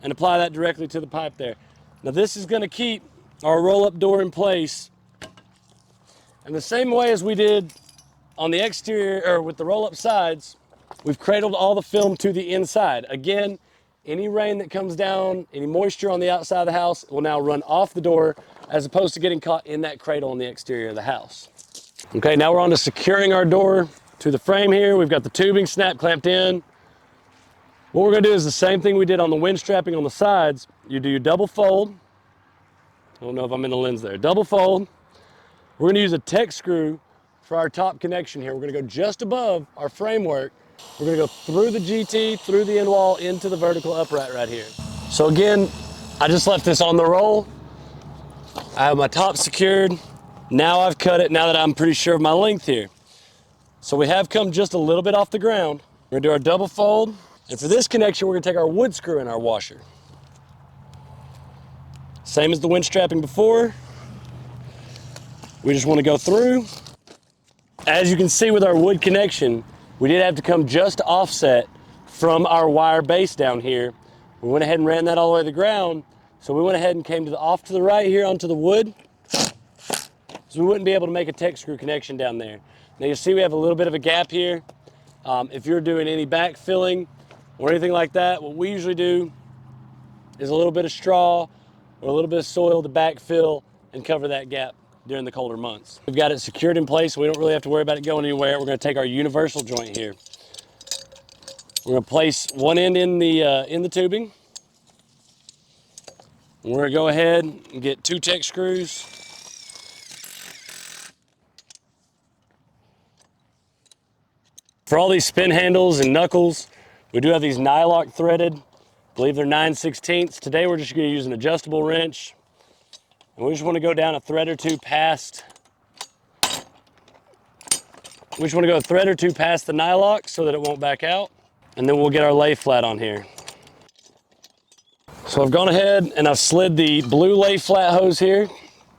and apply that directly to the pipe there. Now this is going to keep our roll-up door in place. And the same way as we did on the exterior, or with the roll-up sides, we've cradled all the film to the inside. Again, any rain that comes down, any moisture on the outside of the house will now run off the door as opposed to getting caught in that cradle on the exterior of the house. Okay, now we're on to securing our door to the frame here. We've got the tubing snap clamped in. What we're gonna do is the same thing we did on the wind strapping on the sides. You do your double fold. I don't know if I'm in the lens there. Double fold. We're gonna use a Tek screw for our top connection here. We're gonna go just above our framework. We're gonna go through the GT, through the end wall, into the vertical upright right here. So again, I just left this on the roll. I have my top secured. Now I've cut it, now that I'm pretty sure of my length here. So we have come just a little bit off the ground. We're gonna do our double fold. And for this connection, we're gonna take our wood screw in our washer. Same as the wind strapping before. We just wanna go through. As you can see with our wood connection, we did have to come just offset from our wire base down here. We went ahead and ran that all the way to the ground. So we went ahead and came off to the right here onto the wood. So we wouldn't be able to make a Tek screw connection down there. Now you see we have a little bit of a gap here. If you're doing any backfilling or anything like that, what we usually do is a little bit of straw or a little bit of soil to backfill and cover that gap during the colder months. We've got it secured in place, so we don't really have to worry about it going anywhere. We're gonna take our universal joint here. We're gonna place one end in the tubing. And we're gonna go ahead and get 2 Tek screws. For all these spin handles and knuckles, we do have these nylock threaded. I believe they're 9/16. Today we're just gonna use an adjustable wrench. And we just wanna go down a thread or two past. We just wanna go a thread or two past the nylock so that it won't back out. And then we'll get our lay flat on here. So I've gone ahead and I've slid the blue lay flat hose here.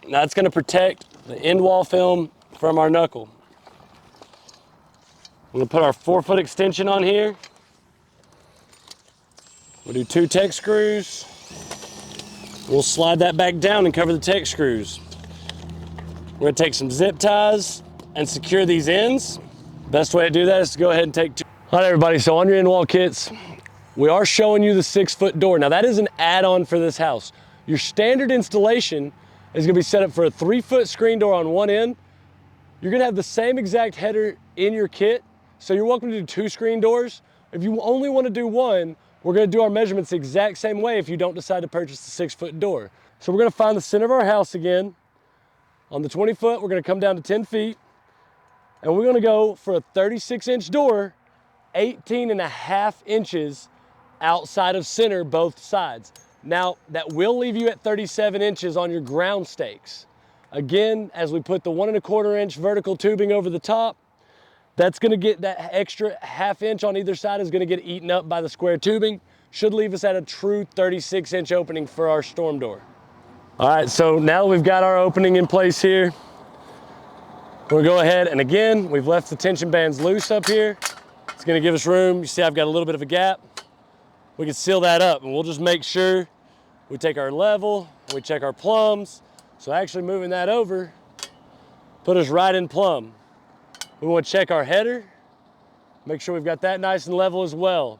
Now it's gonna protect the end wall film from our knuckle. We're gonna put our 4-foot extension on here. We'll do 2 Tek screws. We'll slide that back down and cover the Tek screws. We're gonna take some zip ties and secure these ends. Best way to do that is to go ahead and take 2. All right, everybody, so on your end wall kits, we are showing you the 6-foot door. Now that is an add-on for this house. Your standard installation is gonna be set up for a 3-foot screen door on one end. You're gonna have the same exact header in your kit, so you're welcome to do 2 screen doors. If you only wanna do one, we're gonna do our measurements the exact same way if you don't decide to purchase the 6-foot door. So we're gonna find the center of our house again. On the 20-foot, we're gonna come down to 10 feet, and we're gonna go for a 36-inch door, 18.5 inches outside of center, both sides. Now, that will leave you at 37 inches on your ground stakes. Again, as we put the 1 1/4 inch vertical tubing over the top, that's gonna get that extra ½ inch on either side is gonna get eaten up by the square tubing. Should leave us at a true 36 inch opening for our storm door. All right, so now that we've got our opening in place here, we'll go ahead and again, we've left the tension bands loose up here. It's gonna give us room. You see I've got a little bit of a gap. We can seal that up and we'll just make sure we take our level, we check our plums. So actually moving that over, put us right in plumb. We want to check our header, make sure we've got that nice and level as well.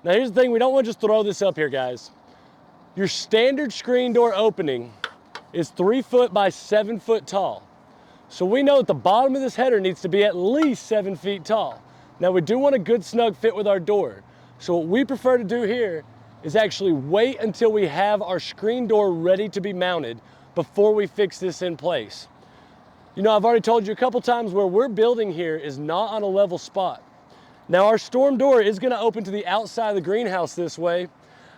Now here's the thing, we don't want to just throw this up here, guys. Your standard screen door opening is 3 foot by 7 foot tall. So we know that the bottom of this header needs to be at least 7 feet tall. Now we do want a good snug fit with our door. So what we prefer to do here is actually wait until we have our screen door ready to be mounted before we fix this in place. You know, I've already told you a couple times where we're building here is not on a level spot. Now our storm door is gonna open to the outside of the greenhouse this way,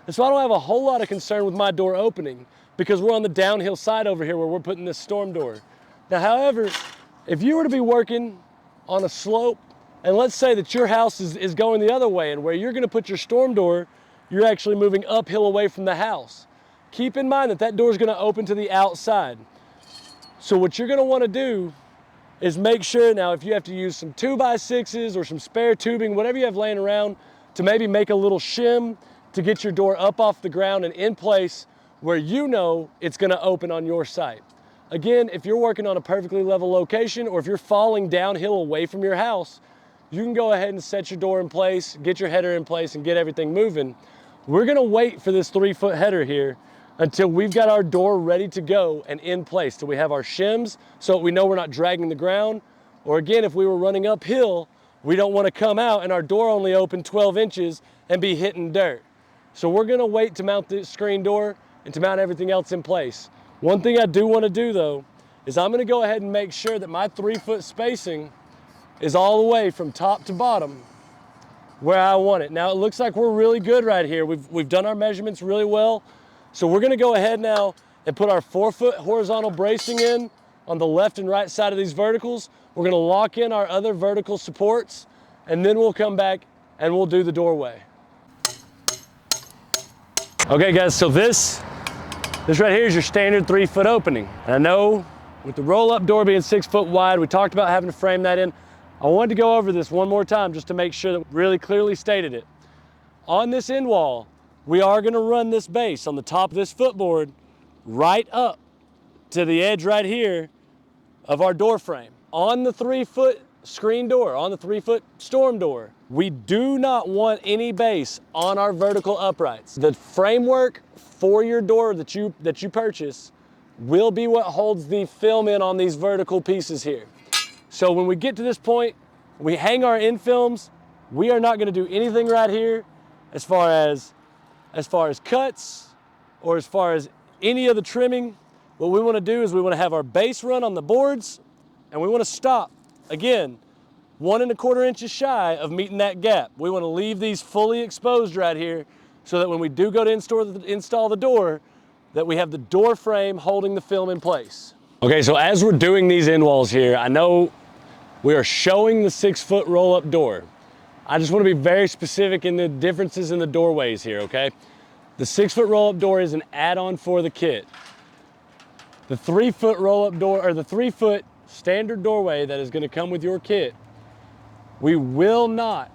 and so I don't have a whole lot of concern with my door opening because we're on the downhill side over here where we're putting this storm door. Now, however, if you were to be working on a slope, and let's say that your house is going the other way and where you're gonna put your storm door, you're actually moving uphill away from the house. Keep in mind that that door is gonna open to the outside. So what you're gonna wanna do is make sure now if you have to use some 2x6s or some spare tubing, whatever you have laying around, to maybe make a little shim to get your door up off the ground and in place where you know it's gonna open on your site. Again, if you're working on a perfectly level location or if you're falling downhill away from your house, you can go ahead and set your door in place, get your header in place and get everything moving. We're gonna wait for this 3 foot header here until we've got our door ready to go and in place, till we have our shims so we know we're not dragging the ground. Or again, if we were running uphill, we don't wanna come out and our door only open 12 inches and be hitting dirt. So we're gonna wait to mount this screen door and to mount everything else in place. One thing I do wanna do though, is I'm gonna go ahead and make sure that my 3 foot spacing is all the way from top to bottom where I want it. Now it looks like we're really good right here. We've done our measurements really well. So we're gonna go ahead now and put our 4 foot horizontal bracing in on the left and right side of these verticals. We're gonna lock in our other vertical supports and then we'll come back and we'll do the doorway. Okay guys, so this right here is your standard 3 foot opening. And I know with the roll up door being 6 foot wide, we talked about having to frame that in. I wanted to go over this one more time just to make sure that we really clearly stated it. On this end wall, we are gonna run this base on the top of this footboard right up to the edge right here of our door frame. On the 3 foot screen door, on the 3 foot storm door, we do not want any base on our vertical uprights. The framework for your door that you purchase will be what holds the film in on these vertical pieces here. So when we get to this point, we hang our end films, we are not gonna do anything right here as far as cuts or as far as any of the trimming. What we wanna do is we wanna have our base run on the boards and we wanna stop, again, 1 1/4 inches shy of meeting that gap. We wanna leave these fully exposed right here so that when we do go to install the door, that we have the door frame holding the film in place. Okay, so as we're doing these end walls here, I know we are showing the 6 foot roll up door. I just wanna be very specific in the differences in the doorways here, okay? The 6 foot roll up door is an add-on for the kit. The 3 foot roll up door, or the 3 foot standard doorway that is gonna come with your kit, we will not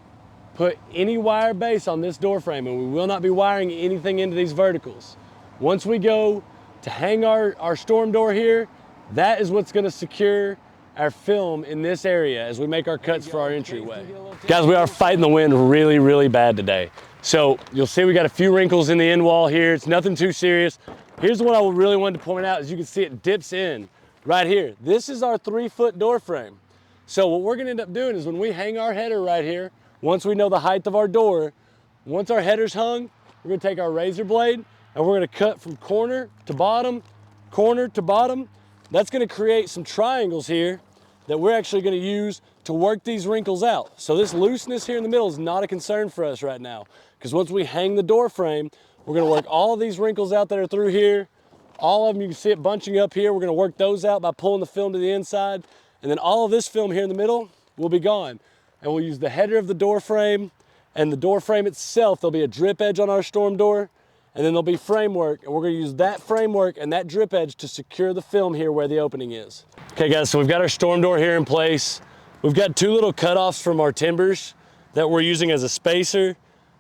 put any wire base on this door frame and we will not be wiring anything into these verticals. Once we go to hang our storm door here, that is what's gonna secure our film in this area as we make our cuts for our entryway. Guys, we are fighting the wind really, really bad today. So you'll see we got a few wrinkles in the end wall here. It's nothing too serious. Here's what I really wanted to point out. As you can see, it dips in right here. This is our 3 foot door frame. So what we're gonna end up doing is when we hang our header right here, once we know the height of our door, once our header's hung, we're gonna take our razor blade and we're gonna cut from corner to bottom, corner to bottom. That's gonna create some triangles here that we're actually gonna use to work these wrinkles out. So this looseness here in the middle is not a concern for us right now, because once we hang the door frame, We're gonna work all of these wrinkles out that are through here. All of them, you can see it bunching up here. We're gonna work those out by pulling the film to the inside. And then all of this film here in the middle will be gone. And we'll use the header of the door frame and the door frame itself. There'll be a drip edge on our storm door, and then there'll be framework. And we're gonna use that framework and that drip edge to secure the film here where the opening is. Okay guys, so we've got our storm door here in place. We've got two little cutoffs from our timbers that we're using as a spacer.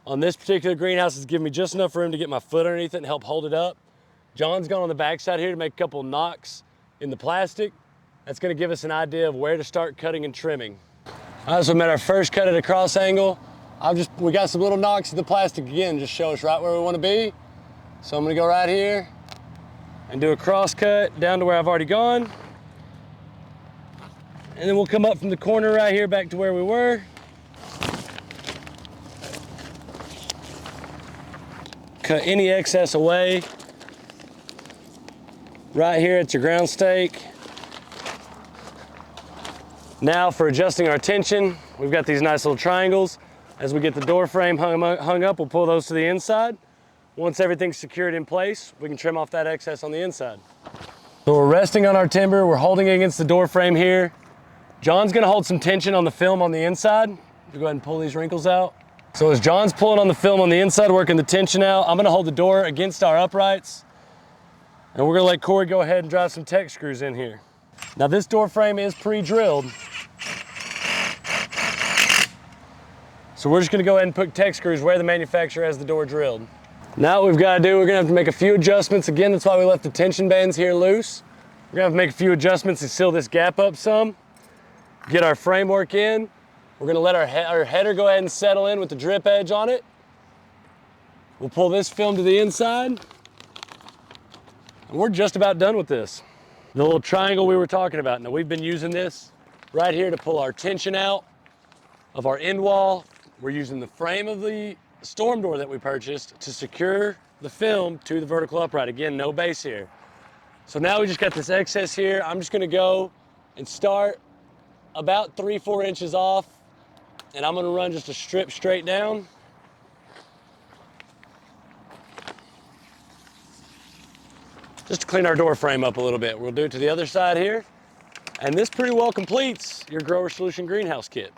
On this particular greenhouse, it's giving me just enough room to get my foot underneath it and help hold it up. John's gone on the backside here to make a couple knocks in the plastic. That's gonna give us an idea of where to start cutting and trimming. All right, so we made our first cut at a cross angle. We got some little knocks in the plastic again, just show us right where we wanna be. So I'm gonna go right here and do a cross cut down to where I've already gone. And then we'll come up from the corner right here back to where we were. Cut any excess away. Right here at your ground stake. Now for adjusting our tension, we've got these nice little triangles. As we get the door frame hung up, we'll pull those to the inside. Once everything's secured in place, we can trim off that excess on the inside. So we're resting on our timber, we're holding it against the door frame here. John's gonna hold some tension on the film on the inside. We'll go ahead and pull these wrinkles out. So as John's pulling on the film on the inside, working the tension out, I'm gonna hold the door against our uprights. And we're gonna let Corey go ahead and drive some Tech screws in here. Now this door frame is pre-drilled. So we're just gonna go ahead and put Tech screws where the manufacturer has the door drilled. Now what we've gotta do, we're gonna have to make a few adjustments. Again, that's why we left the tension bands here loose. We're gonna have to make a few adjustments to seal this gap up some, get our framework in. We're gonna let our header go ahead and settle in with the drip edge on it. We'll pull this film to the inside. And we're just about done with this. The little triangle we were talking about. Now we've been using this right here to pull our tension out of our end wall. We're using the frame of the storm door that we purchased to secure the film to the vertical upright. Again, no base here. So now we just got this excess here. I'm just gonna go and start about 3-4 inches off, and I'm gonna run just a strip straight down. Just to clean our door frame up a little bit. We'll do it to the other side here. And this pretty well completes your Grower Solution greenhouse kit.